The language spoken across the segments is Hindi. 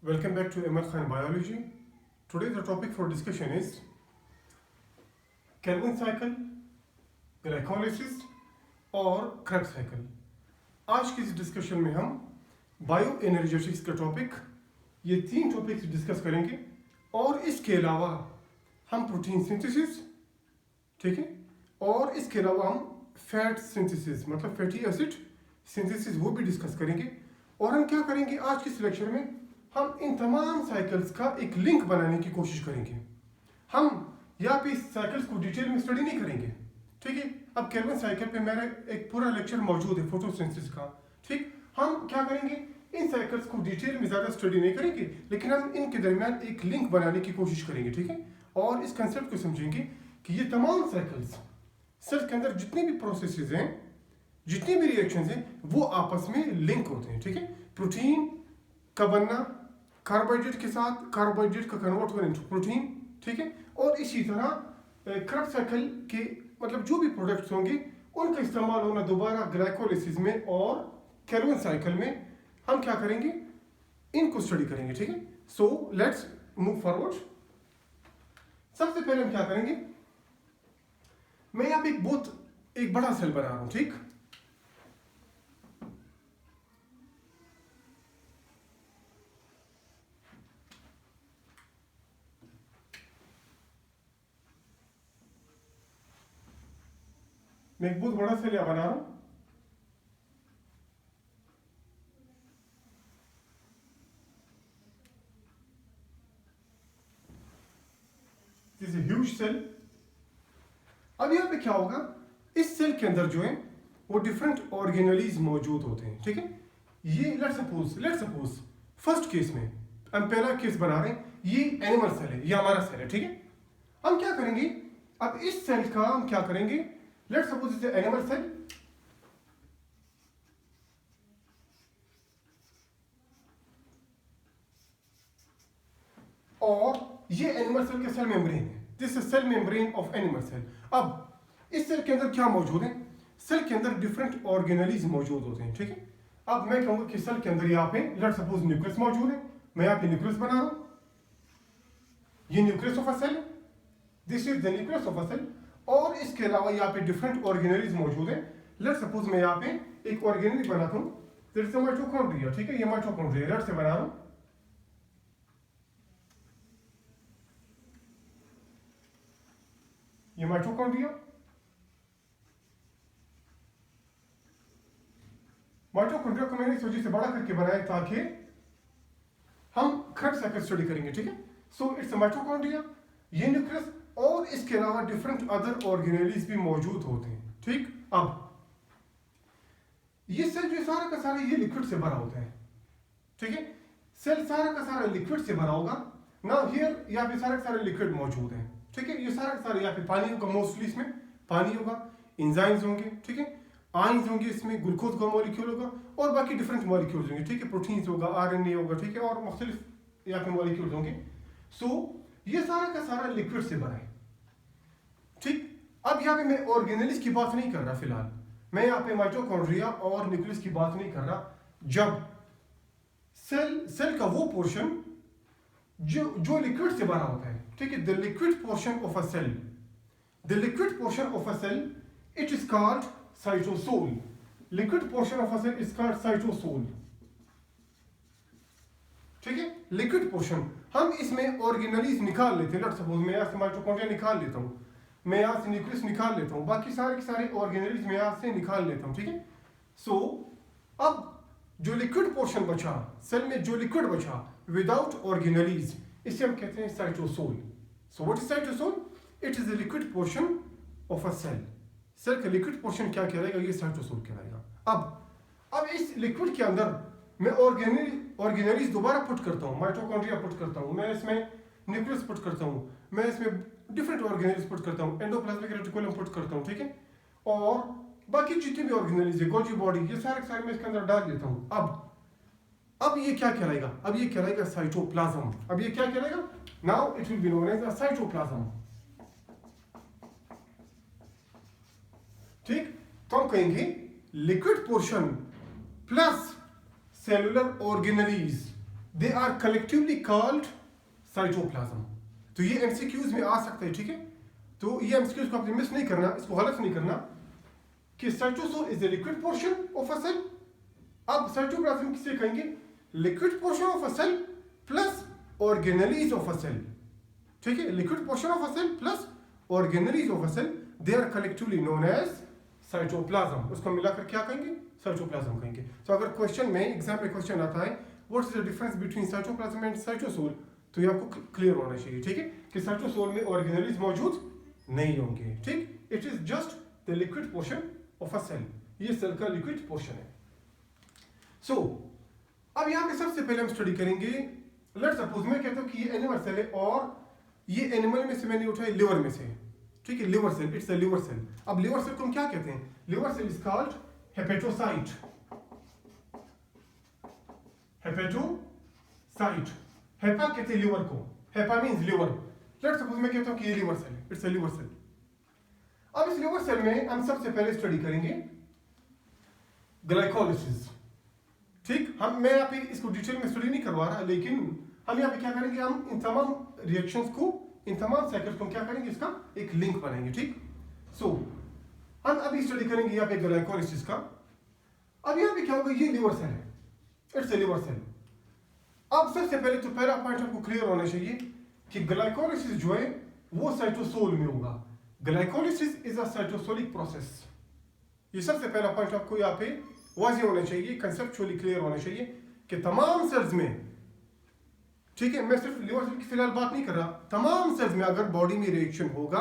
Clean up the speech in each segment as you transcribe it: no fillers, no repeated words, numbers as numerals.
Welcome back to ML Khan Biology. Today the topic for discussion is Calvin cycle, glycolysis और Krebs cycle. आज की इस डिस्कशन में हम बायो एनर्जेटिक्स का टॉपिक, ये तीन टॉपिक्स डिस्कस करेंगे और इसके अलावा हम प्रोटीन सिंथेसिस, ठीक है, और इसके अलावा हम फैट सिंथेसिस मतलब फैटी एसिड सिंथेसिस वो भी डिस्कस करेंगे। और हम क्या करेंगे आज की लेक्चर में, हम इन तमाम साइकिल्स का एक लिंक बनाने की कोशिश करेंगे। हम यहाँ पे इस साइकिल्स को डिटेल में स्टडी नहीं करेंगे, ठीक है। अब केल्विन साइकिल पे मेरा एक पूरा लेक्चर मौजूद है फोटोसिंथेसिस का, ठीक। हम क्या करेंगे, इन साइकिल्स को डिटेल में ज़्यादा स्टडी नहीं करेंगे, लेकिन हम इनके दरमियान एक लिंक बनाने की कोशिश करेंगे, ठीक है। और इस कंसेप्ट को समझेंगे कि ये तमाम साइकिल्स सेल के अंदर जितनी भी प्रोसेसेस हैं, जितनी भी रिएक्शंस हैं, वो आपस में लिंक होते हैं, ठीक है। प्रोटीन का बनना कार्बोहाइड्रेट के साथ, कार्बोहाइड्रेट का कन्वर्ट होना इनटू प्रोटीन, ठीक है। और इसी तरह क्रेब्स साइकिल के मतलब जो भी प्रोडक्ट्स होंगे उनका इस्तेमाल होना दोबारा ग्लाइकोलाइसिस में और केल्विन साइकिल में हम क्या करेंगे, इनको स्टडी करेंगे, ठीक है। So let's move forward. सबसे पहले हम क्या करेंगे, मैं यहाँ पे एक बड़ा सेल बना रहा हूं, ठीक। मैं एक बहुत बड़ा सेल यहाँ बना रहा हूं। This is huge cell. अब यहाँ पे क्या होगा, इस सेल के अंदर जो है वो डिफरेंट ऑर्गेनेलीज मौजूद होते हैं, ठीक है। ये लेट्स सपोज फर्स्ट केस में हम पहला केस बना रहे हैं, ये एनिमल सेल है, ये हमारा सेल है, ठीक है। हम क्या करेंगे, अब इस सेल का हम क्या करेंगे, let's suppose it's animal cell. और ये एनिमल सेल के सेल मेम्ब्रेन है, this is cell membrane of animal cell. अब इस सेल के अंदर क्या मौजूद है, सेल के अंदर डिफरेंट ऑर्गेनेलीज मौजूद होते हैं, ठीक है। अब मैं कहूंगा कि सेल के अंदर यहाँ पे लेट्स सपोज न्यूक्लियस मौजूद है, मैं यहाँ पे न्यूक्लियस बना रहा हूं, ये nucleus of a cell, this is the nucleus of a cell. और इसके अलावा यहाँ पे डिफरेंट ऑर्गेनेलीज मौजूद है। लेट्स सपोज मैं यहाँ पे एक ऑर्गेनेली बनाता हूँ, दैट्स माइटोकॉन्ड्रिया, ठीक है, ये माइटोकॉन्ड्रिया लेट्स से बना रहा हूँ। ये माइटोकॉन्ड्रिया, माइटोकॉन्ड्रिया को मैंने इस वजह से बड़ा करके बनाया ताकि हम क्रेब्स साइकिल स्टडी करेंगे, ठीक है। सो इट्स माइटोकॉन्ड्रिया, ये न्यूक्लियस, और इसके अलावा डिफरेंट अदर ऑर्गेनेलीज भी मौजूद होते हैं, ठीक। अब ये सेल जो सारा का सारा ये लिक्विड से भरा होता है, ठीक है। सेल सारा का सारा लिक्विड से भरा होगा। नाउ हियर यहाँ पे सारा का सारा लिक्विड मौजूद है, ठीक है। ये सारा का सारा यहाँ पे पानी होगा, मोस्टली इसमें पानी होगा, एंजाइम्स होंगे, ठीक है, आयंस होंगे, इसमें ग्लूकोज का मॉलिक्यूल होगा और बाकी डिफरेंट मॉलिक्यूल्स होंगे, ठीक है, प्रोटीन्स होगा, आरएनए होगा, ठीक है, और मुख्तलिफ यहाँ पे मॉलिक्यूल्स होंगे। सो ये सारा का सारा लिक्विड से बना है, ठीक। अब यहाँ पे मैं ऑर्गेनेलिस की बात नहीं कर रहा फिलहाल, मैं यहाँ पे माइटोकॉन्ड्रिया और न्यूक्लियस की बात नहीं कर रहा। जब सेल का वो पोर्शन जो लिक्विड से बना होता है, ठीक है, the liquid portion of a cell, the liquid portion of a cell, it is called cytosol. Liquid portion of a cell is called cytosol, ठीक है। लिक्विड पोर्शन हम इसमें ऑर्गेनेलीज निकाल लेते हैं। लेट्स सपोज मैं यहाँ से माइटोकॉन्ड्रिया निकाल लेता हूँ, मैं यहाँ से न्यूक्लियस निकाल लेता हूँ, बाकी सारे के सारे ऑर्गेनेलीज मैं यहाँ से निकाल लेता हूँ, ठीक है। सो अब जो लिक्विड पोर्शन बचा सेल में, जो लिक्विड बचा विदाउट ऑर्गेनेलीज, इसे हम कहते हैं cytosol. So what is cytosol, it is the liquid portion of a cell. Cell का लिक्विड पोर्शन क्या कहलाएगा, ये साइटोसोल कहलाएगा। अब इस लिक्विड के अंदर मैं ऑर्गेनेलीज दोबारा पुट करता हूँ, माइटोकॉन्ड्रिया पुट करता हूँ, मैं इसमें न्यूक्लियस पुट करता हूँ, मैं इसमें डिफरेंट ऑर्गेनेलीज पुट करता हूँ, एंडोप्लाज्मिक रेटिकुलम पुट करता हूँ, ठीक है, और बाकी जितने भी ऑर्गेनेलीज है, गोल्गी बॉडी, ये सारे सारे मैं इसके अंदर डाल देता हूँ। अब ये क्या कहलाएगा, अब ये कहलाएगा साइटोप्लाज्म। अब ये क्या कहलाएगा, now it will be known as a cytoplasm, ठीक। तो हम कहेंगे liquid portion plus cellular organelles they are collectively called cytoplasm. तो ये एमसीक्यूज में आ सकता है, ठीक है। तो ये एमसीक्यूज को आपने मिस नहीं करना, इसको गलत नहीं करना कि cytosol is the liquid portion of a cell. अब साइटोप्लाज्म किसे कहेंगे? Liquid portion of a cell plus organelles of a cell, ठीक है। Liquid portion of a cell plus organelles of a cell, they are collectively known as cytoplasm. उसको मिलाकर क्या कहेंगे? साइटोप्लाज्म कहेंगे। तो अगर क्वेश्चन में एग्जाम में क्वेश्चन आता है what is the difference between cytoplasm and cytosol, तो ये आपको क्लियर होना चाहिए, ठीक है, कि साइटोसोल में ऑर्गेनेलीज मौजूद नहीं होंगे, ठीक। It is just the liquid portion of a cell, ये सेल का लिक्विड पोर्शन है। सो अब यहाँ पे सबसे पहले हम स्टडी करेंगे, लेट्स सपोज मैं कहता हूँ कि ये एनिमल सेल है और ये एनिमल में से मैंने उठाया लिवर में से, ठीक है, liver cell, it's a liver cell. अब लिवर सेल को हम क्या कहते हैं? Liver cell is called hepatocyte. Hepatocyte, hepa कहते हैं लिवर को, hepa means liver. Let's suppose मैं कहता हूं कि ये लिवर सेल है, इट्स अ लिवर सेल। अब इस लिवर सेल में हम सबसे पहले स्टडी करेंगे ग्लाइकोलाइसिस, ठीक। मैं यहाँ पे इसको डिटेल में स्टडी नहीं करवा रहा, लेकिन हम यहाँ पे क्या करेंगे, हम इन तमाम रिएक्शंस को, इन तमाम साइकिल्स को क्या करेंगे, इसका एक लिंक बनाएंगे, ठीक। सो हम अभी स्टडी करेंगे यहाँ पे ग्लाइकोलाइसिस का। अब यहाँ पे क्या होगा, ये लिवर सेल है, इट्स अ लिवर सेल। अब सबसे पहले तो पहला पॉइंट आपको क्लियर होना चाहिए कि ग्लाइकोलाइसिस जो है वो साइटोसोल में होगा। Glycolysis is a cytosolic process. ये सबसे पहला पॉइंट आपको यहाँ पे वाज़ेह होना चाहिए, कंसेप्चुअली क्लियर होना चाहिए कि तमाम सेल्स में, ठीक है, मैं सिर्फ लिवर सेल की फिलहाल बात नहीं कर रहा, तमाम सेल्स में अगर बॉडी में रिएक्शन होगा,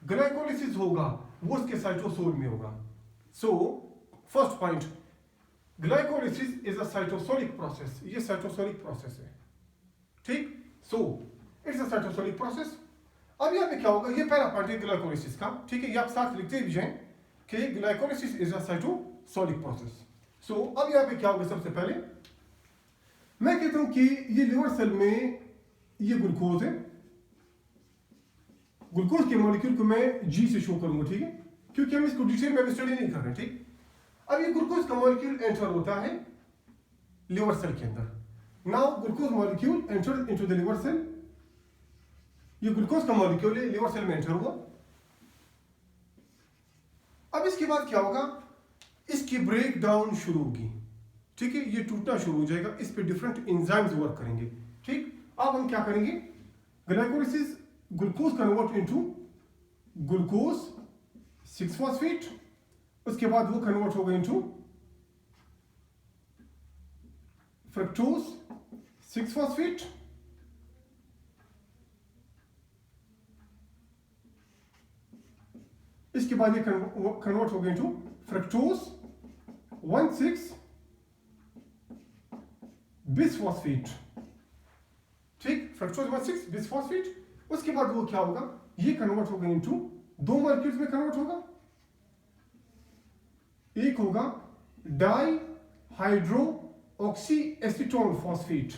ग्लाइकोलाइसिस होगा, वो उसके साइटोसोल में होगा। So first point, glycolysis is a cytosolic process, ये साइटोसोलिक प्रोसेस है, ठीक। So it's a cytosolic process. अब यहाँ पे क्या होगा, ये पहला पॉइंट है ग्लाइकोलाइसिस का, ठीक है, ये आप साथ लिखते भी जाएं कि glycolysis is a cytosolic process. So अब यहाँ पे क्या होगा, सबसे पहले मैं कहता हूं कि ये लिवर सेल में ये ग्लूकोज है, ग्लूकोज के मॉलिक्यूल को मैं जी से शो करूंगा, ठीक है, क्योंकि हम इसको डिटेल में स्टडी नहीं कर रहे, ठीक। अब ये ग्लूकोज का मॉलिक्यूल एंटर होता है लिवर सेल के अंदर। Now glucose molecule enter into the liver cell, ये ग्लूकोज का मॉलिक्यूल है, लिवर सेल में एंटर हुआ। अब इसके बाद क्या होगा, इसकी ब्रेक डाउन शुरू होगी, ठीक है, ये टूटना शुरू हो जाएगा, इस पे डिफरेंट एंजाइम्स वर्क करेंगे, ठीक। अब हम क्या करेंगे, glycolysis glucose convert into glucose six phosphate, उसके बाद वो कन्वर्ट होगा इनटू फ्रक्टोज 6-फॉस्फेट, इसके बाद ये कन्वर्ट होगा इनटू फ्रक्टोज 1,6 बिसफॉस्फेट, ठीक, फ्रक्टोज 1,6 बिसफॉस्फेट। उसके बाद वो क्या होगा, ये कन्वर्ट होगा इनटू दो मॉलिक्यूल्स में कन्वर्ट होगा, एक होगा dihydroxyacetone phosphate,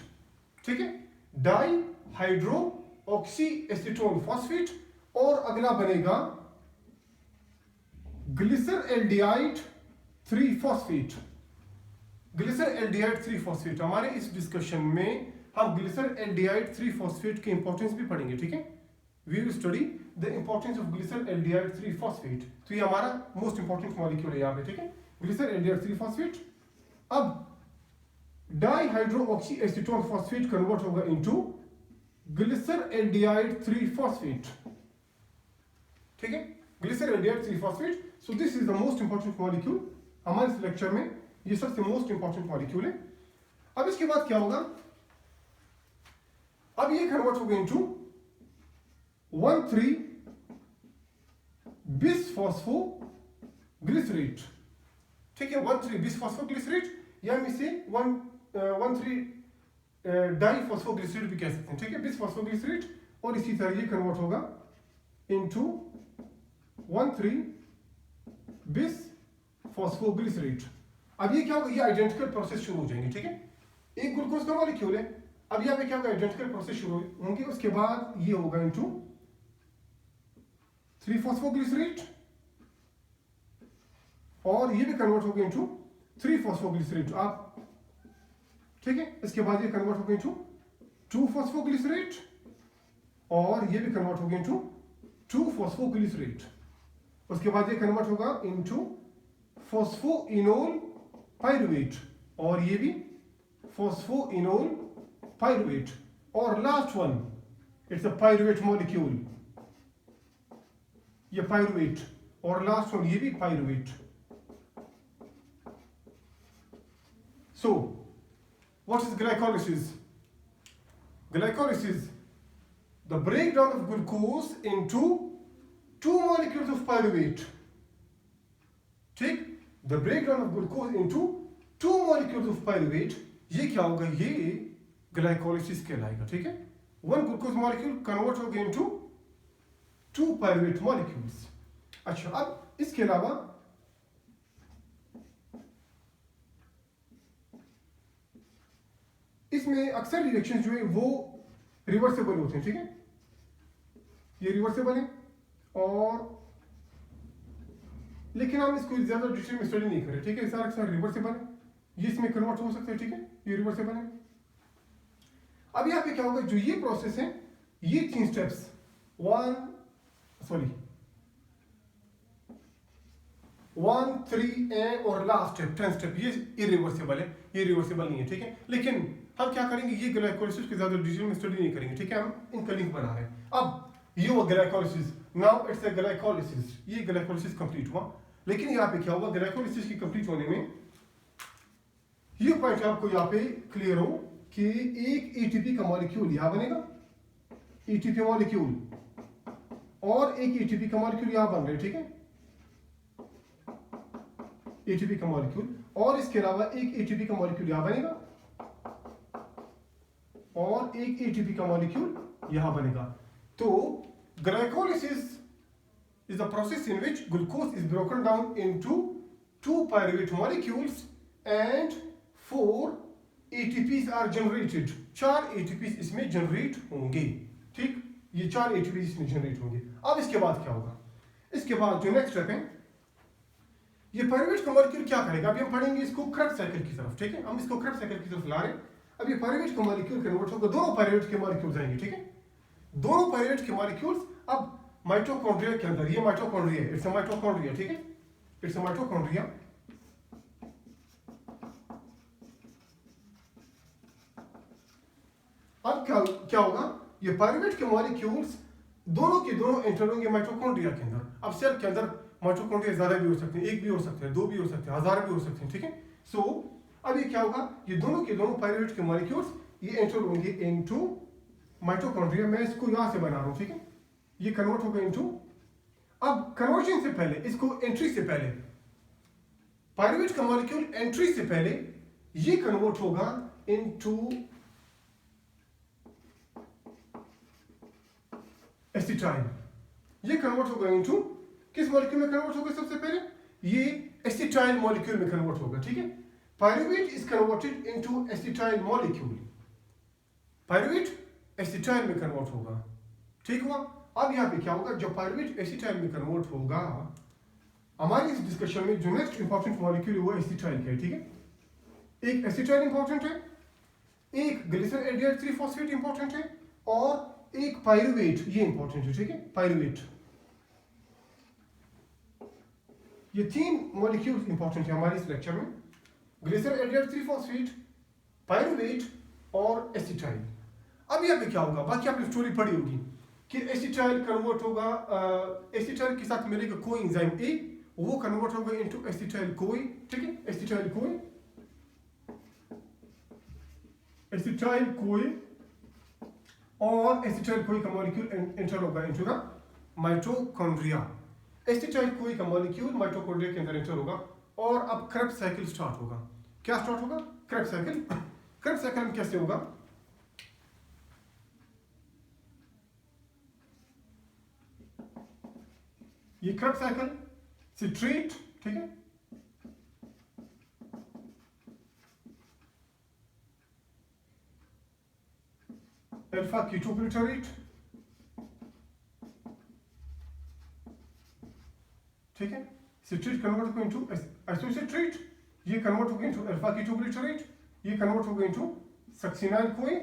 ठीक है, dihydroxyacetone phosphate, और अगला बनेगा ग्लिसर एल्डिहाइड 3-फॉस्फेट। ग्लिसर एल्डिहाइड 3-फॉस्फेट, हमारे इस डिस्कशन में हम ग्लिसर एल्डिहाइड 3-फॉस्फेट की इंपॉर्टेंस भी पढ़ेंगे, ठीक है। We will study the importance of glyceraldehyde three phosphate. तो ये हमारा मोस्ट इंपॉर्टेंट मॉलिक्यूल है यहाँ पे, ठीक है, ग्लिसर एल्डिहाइड 3-फॉस्फेट। अब dihydroxyacetone phosphate convert होगा इनटू ग्लिसर एल्डिहाइड 3-फॉस्फेट, ठीक है, glyceraldehyde three phosphate. So this is the most important molecule हमारे इस लेक्चर में, ये सबसे मोस्ट इंपॉर्टेंट मॉलिक्यूल है। अब इसके बाद क्या होगा, अब ये कन्वर्ट होगा इनटू 1,3 बिसफॉस्फोग्लिसरेट, ठीक है, 1,3 बिसफॉस्फोग्लिसरेट, या हम इसे 1,3 डाईफॉस्फोग्लिसरेट भी कह सकते हैं, ठीक है, बिसफॉस्फोग्लिसरेट। और इसी तरह ये कन्वर्ट होगा इनटू 1,3 बिसफॉस्फोग्लिसरेट। अब ये क्या होगा, ये आइडेंटिकल प्रोसेस शुरू हो जाएंगे, ठीक है, एक ग्लूकोज का मॉलिक्यूल है, अब यहाँ पे क्या होगा, आइडेंटिकल प्रोसेस शुरू होंगे। उसके बाद ये होगा इनटू 3-फॉस्फोग्लिसरेट, और ये भी कन्वर्ट होगा इनटू 3-फॉस्फोग्लिसरेट। आप ठीक है। इसके बाद ये कन्वर्ट होगा इनटू 2-फॉस्फोग्लिसरेट और ये भी कन्वर्ट होगा इनटू 2-फॉस्फोग्लिसरेट। उसके बाद ये कन्वर्ट होगा इनटू फॉस्फोइनोल पाइरुवेट और ये भी फॉस्फोइनोल पाइरुवेट। और last one it's a pyruvate molecule, ये पाइरुवेट। और लास्ट वन ये भी pyruvate. So what is glycolysis? Glycolysis, the breakdown of glucose into two molecules of pyruvate. ठीक, the breakdown of glucose into two molecules of pyruvate, ये क्या होगा, ये glycolysis कहलाएगा। ठीक है, one glucose molecule convert होगा into two pyruvate molecules। अच्छा, अब इसके अलावा इसमें अक्सर रिएक्शंस जो है वो रिवर्सेबल होते हैं। ठीक है, ये रिवर्सेबल है और लेकिन हम इसको ज्यादा डिटेल में स्टडी नहीं करें। ठीक है, सारा अक्सर रिवर्सेबल है, ये इसमें कन्वर्ट हो सकते हैं। ठीक है, ये रिवर्सेबल है। अब यहाँ पे क्या होगा, जो ये प्रोसेस है, ये 3 स्टेप्स 1, 3 एंड और लास्ट स्टेप 10 स्टेप, ये इरिवर्सेबल है, ये रिवर्सेबल नहीं है। ठीक है, लेकिन हम क्या करेंगे, ये ग्लाइकोलाइसिस की ज्यादा डिटेल में स्टडी नहीं करेंगे। ठीक है, हम इनका लिंक बना रहे हैं। अब ये हुआ glycolysis, now it's a glycolysis, ये ग्लाइकोलाइसिस कंप्लीट हुआ। लेकिन यहाँ पे क्या होगा, ग्लाइकोलाइसिस की कंप्लीट होने में ये पॉइंट आपको यहाँ पे क्लियर हो कि एक एटीपी का मॉलिक्यूल यहाँ बनेगा, एटीपी मॉलिक्यूल, और एक एटीपी का मॉलिक्यूल यहाँ बन रहा है। ठीक है, एटीपी का मॉलिक्यूल, और इसके अलावा एक एटीपी का मॉलिक्यूल यहां बनेगा और एक एटीपी का मॉलिक्यूल यहां बनेगा। तो glycolysis is the process in which glucose is broken down into 2 pyruvate molecules and 4 ATPs are generated. 4 ATPs इसमें जनरेट होंगे। ठीक, ये 4 एटीपीज इसमें जनरेट होंगे। अब इसके बाद क्या होगा, इसके बाद जो नेक्स्ट स्टेप है, ये पायरुवेट का मॉलिक्यूल क्या करेगा, अभी हम पढ़ेंगे इसको क्रेब्स साइकिल की तरफ। ठीक है, हम इसको क्रेब्स साइकिल की तरफ ला रहे हैं। अब ये पायरुवेट का मॉलिक्यूल कन्वर्ट होगा, दोनों पायरुवेट के मॉलिक्यूल्स आएंगे। ठीक है, दोनों पायरुवेट के मॉलिक्यूल्स अब माइटोकॉन्ड्रिया के अंदर, ये माइटोकॉन्ड्रिया, इट्स अ माइटोकॉन्ड्रिया। ठीक है, इट्स अ माइटोकॉन्ड्रिया। अब क्या होगा, ये पायरुवेट के मॉलिक्यूल्स दोनों के दोनों एंटर होंगे माइटोकॉन्ड्रिया के अंदर। अब सेल के अंदर माइटोकॉन्ड्रिया ज्यादा भी हो सकते हैं, एक भी हो सकते हैं, 2 भी हो सकते हैं, 1000 भी हो सकते हैं। ठीक है, सो अब ये क्या होगा, ये दोनों के दोनों पायरुवेट के मॉलिक्यूल्स ये एंटर होंगे इनटू माइटोकॉन्ड्रिया। मैं इसको यहां से बना रहा हूं। ठीक है, ये कन्वर्ट होगा इनटू, अब कन्वर्जन से पहले, इसको एंट्री से पहले, पायरुवेट का मॉलिक्यूल एंट्री से पहले ये कन्वर्ट होगा इनटू एसिटाइल। ये कन्वर्ट होगा इनटू किस मॉलिक्यूल में कन्वर्ट होगा, सबसे पहले ये एसिटाइल मॉलिक्यूल में कन्वर्ट होगा। ठीक है, pyruvate is converted into acetyl molecule, pyruvate acetyl में कन्वर्ट होगा। ठीक हुआ। अब यहाँ पे क्या होगा, जब पायरुवेट एसिटाइल में कन्वर्ट होगा, हमारी इस डिस्कशन में जो नेक्स्ट इंपॉर्टेंट मॉलिक्यूल है वो एसिटाइल का है। ठीक है, एक एसिटाइल इंपॉर्टेंट है, एक ग्लिसरॉल एल्डिहाइड 3-फॉस्फेट इंपॉर्टेंट है, और एक पायरुवेट ये इंपॉर्टेंट है। ठीक है, पायरुवेट, ये 3 मॉलिक्यूल्स इंपॉर्टेंट है हमारे इस लेक्चर में, ग्लिसरॉल एल्डिहाइड 3-फॉस्फेट, पायरुवेट और एसिटाइल। अब यहाँ पे क्या होगा, बाकी आपने स्टोरी पढ़ी होगी कि एसिटाइल कन्वर्ट होगा, एसिटाइल के साथ मिलेगा कोई एंजाइम ए, वो कन्वर्ट होगा इनटू एसिटाइल कोई। ठीक है, एसिटाइल कोई, एसिटाइल कोई, और एसिटाइल कोई का मॉलिक्यूल एंटर होगा इनटू द माइटोकॉन्ड्रिया। एसिटाइल कोई का मॉलिक्यूल माइटोकॉन्ड्रिया के अंदर एंटर होगा, और अब क्रेब्स साइकिल स्टार्ट होगा। क्या स्टार्ट होगा, क्रेब्स साइकिल। क्रेब्स साइकिल में कैसे होगा, ये क्रेब्स साइकिल सिट्रेट। ठीक है, अल्फा कीटोग्लूटारेट। ठीक है, सिट्रेट कन्वर्ट होगा इनटू आइसोसिट्रेट, ये कन्वर्ट होगा इनटू अल्फा कीटोग्लूटारेट, ये कन्वर्ट होगा into succinyl CoA,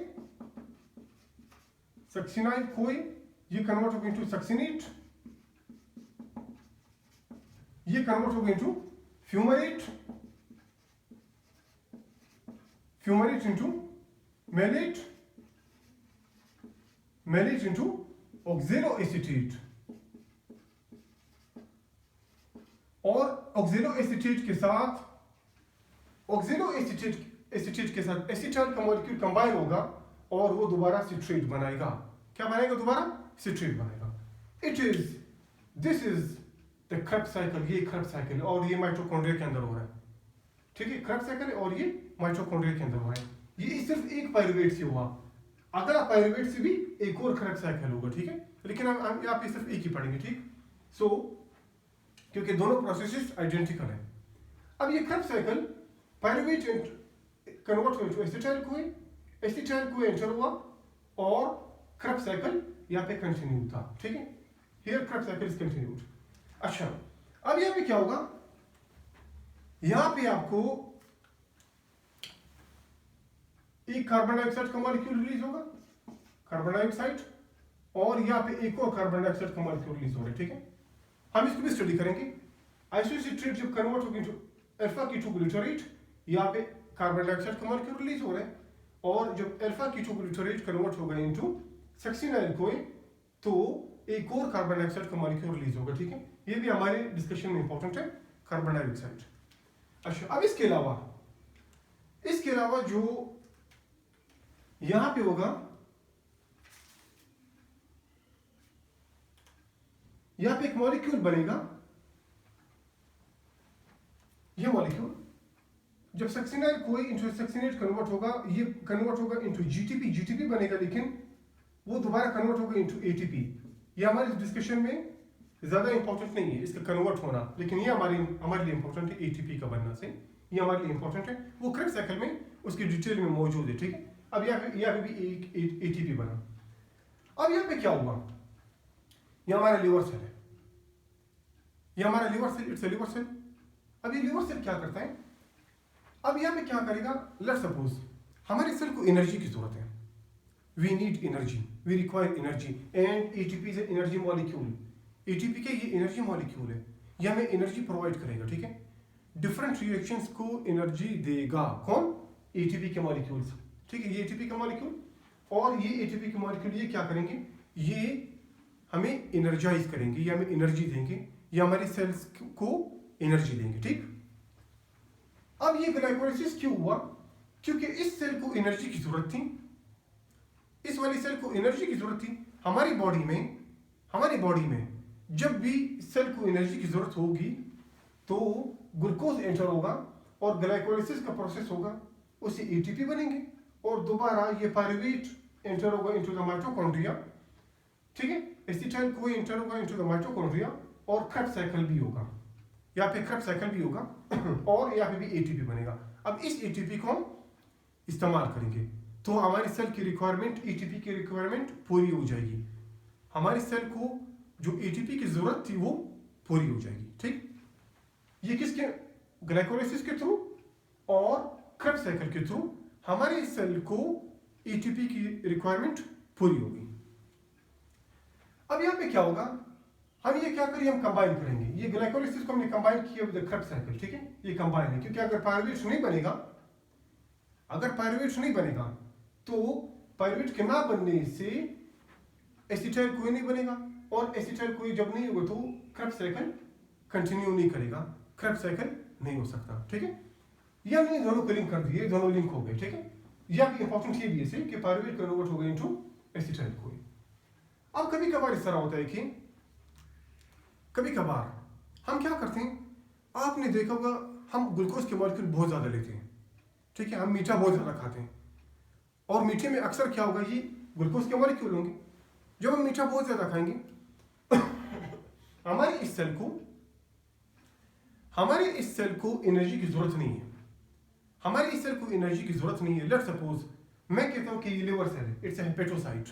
succinyl CoA, ये कन्वर्ट होगा इनटू सक्सिनेट, ये कन्वर्ट होगा into fumarate, fumarate into malate, malate into oxaloacetate, और ऑक्जेलोएसीटेट के साथ, ऑक्जेलोएसीटेट के साथ एसीटाइल का मॉलिक्यूल कंबाइन होगा और वो दोबारा सिट्रेट बनाएगा। क्या बनाएगा? दोबारा सिट्रेट बनाएगा। It is, this is the Krebs cycle. ये क्रेब्स साइकिल और ये माइटोकॉन्ड्रिया के अंदर हो रहा है, ठीक है। क्रेब्स साइकिल और ये माइटोकॉन्ड्रिया के अंदर हो रहा है। ये सिर्फ एक पाइरुवेट से हुआ, अगला पाइरुवेट से भी एक और क्रेब्स साइकिल होगा, ठीक है। लेकिन हम यहाँ पे सिर्फ एक ही पढ़ेंगे, ठीक। सो क्योंकि दोनों प्रोसेसेस आइडेंटिकल है। अब ये क्रेब्स साइकिल पाइरुवेट कन्वर्ट हो एसिटाइल कोई, एसिटाइल कोई एंटर हुआ और क्रेब्स साइकिल यहाँ पे कंटिन्यू था, ठीक है। Here Krebs cycle is continued. अच्छा, अब यहाँ पे क्या होगा? यहाँ पे आपको एक कार्बन डाइऑक्साइड का मॉलिक्यूल रिलीज होगा, कार्बन डाइऑक्साइड, और यहाँ पे एक और कार्बन डाइऑक्साइड का मॉलिक्यूल रिलीज हो रहा है, ठीक है। हम इसको भी स्टडी करेंगे। आइसोसिट्रेट जब कन्वर्ट होगी टू अल्फा कीटो ग्लूटारेट, यहाँ पे कार्बन डाइऑक्साइड का मॉलिक्यूल रिलीज हो रहा है, और जब अल्फा कीटो ग्लूटारेट कन्वर्ट होगा इनटू सक्सिनाइल कोई, तो एक और कार्बन डाइऑक्साइड का मॉलिक्यूल रिलीज होगा, ठीक है। ये भी हमारे डिस्कशन में इंपॉर्टेंट है, कार्बन डाइऑक्साइड। अच्छा, अब इसके अलावा जो यहां पे होगा, यहां पे एक मॉलिक्यूल बनेगा। ये मॉलिक्यूल जब सक्सिनाइल कोई इंटू सक्सिनेट कन्वर्ट होगा, ये कन्वर्ट होगा इंटू जीटीपी, जीटीपी बनेगा, लेकिन वो दोबारा कन्वर्ट होगा इंटू एटीपी। ये हमारे डिस्कशन में ज्यादा इंपॉर्टेंट नहीं है इसका कन्वर्ट होना, लेकिन ये हमारे लिए इंपॉर्टेंट है एटीपी का बनना से, ये हमारे लिए इंपॉर्टेंट है। वो क्रेब्स साइकिल में उसकी डिटेल में मौजूद है, ठीक है। अब यहाँ पे भी एक एटीपी बना। अब यहाँ पे क्या हुआ? ये हमारा लिवर सेल है, ये हमारा liver cell, it's a liver cell. अब ये लिवर सेल क्या करता है? अब यहाँ पे क्या करेगा? लेट्स सपोज हमारे सेल को एनर्जी की जरूरत है, we need energy, we require energy, and ATP is energy molecule. ATP के ये एनर्जी मॉलिक्यूल है, ये हमें एनर्जी प्रोवाइड करेगा, ठीक है। डिफरेंट रिएक्शंस को एनर्जी देगा कौन? एटीपी के मॉलिक्यूल्स, ठीक है। ये एटीपी का मॉलिक्यूल और ये एटीपी के मॉलिक्यूल, ये क्या करेंगे? ये हमें एनर्जाइज करेंगे, ये हमें एनर्जी देंगे, ये हमारे सेल्स को एनर्जी देंगे, ठीक। अब ये ग्लाइकोलाइसिस क्यों हुआ? क्योंकि इस सेल को एनर्जी की जरूरत थी, इस वाली सेल को एनर्जी की जरूरत थी। हमारी बॉडी में जब भी सेल को एनर्जी की जरूरत होगी तो ग्लूकोज एंटर होगा और ग्लाइकोलाइसिस का प्रोसेस होगा, उससे एटीपी बनेंगे और दोबारा ये पायरुवेट एंटर होगा इनटू द माइटोकॉन्ड्रिया, ठीक है। एसिटाइल कोई एंटर होगा इनटू द माइटोकॉन्ड्रिया और क्रेब्स साइकिल भी होगा, यहाँ पे क्रेब्स साइकिल भी होगा और यहाँ पे भी एटीपी बनेगा। अब इस एटीपी को हम इस्तेमाल करेंगे तो हमारी सेल की रिक्वायरमेंट, एटीपी की रिक्वायरमेंट पूरी हो जाएगी। हमारी सेल को जो एटीपी की जरूरत थी वो पूरी हो जाएगी, ठीक। ये किसके? ग्लाइकोलाइसिस के थ्रू और क्रेब्स साइकिल के थ्रू हमारे सेल को एटीपी की रिक्वायरमेंट पूरी होगी। अब यहाँ पे क्या होगा? हम ये क्या करेंगे? हम कंबाइन करेंगे। ये ग्लाइकोलाइसिस को हमने कंबाइन किया विद द क्रेब्स साइकिल, ठीक है। ये कंबाइन है क्योंकि अगर पायरुवेट नहीं बनेगा, तो पायरुवेट के ना बनने से एसिटाइल कोई नहीं बनेगा और एसिटाइल कोई जब नहीं होगा तो क्रेब्स साइकिल कंटिन्यू नहीं करेगा, क्रेब्स साइकिल नहीं हो सकता, ठीक है। ये हमने दोनों को लिंक कर दिए, दोनों लिंक हो गए, ठीक है। यह भी इंपॉर्टेंट ये भी है कि पायरुवेट कन्वर्ट हो गए इनटू एसिटाइल कोई। अब कभी कभार इस तरह होता है कि कभी कभार हम क्या करते हैं, आपने देखा होगा हम ग्लूकोज के मॉलिक्यूल बहुत ज्यादा लेते हैं, ठीक है। हम मीठा बहुत ज्यादा खाते हैं और मीठे में अक्सर क्या होगा? ये ग्लूकोज के मॉलिक्यूल होंगे। जब हम मीठा बहुत ज्यादा खाएंगे हमारे इस सेल को एनर्जी की जरूरत नहीं है। लेट्स सपोज मैं कहता हूं कि ये लिवर सेल है, इट्स अ हेपेटोसाइट।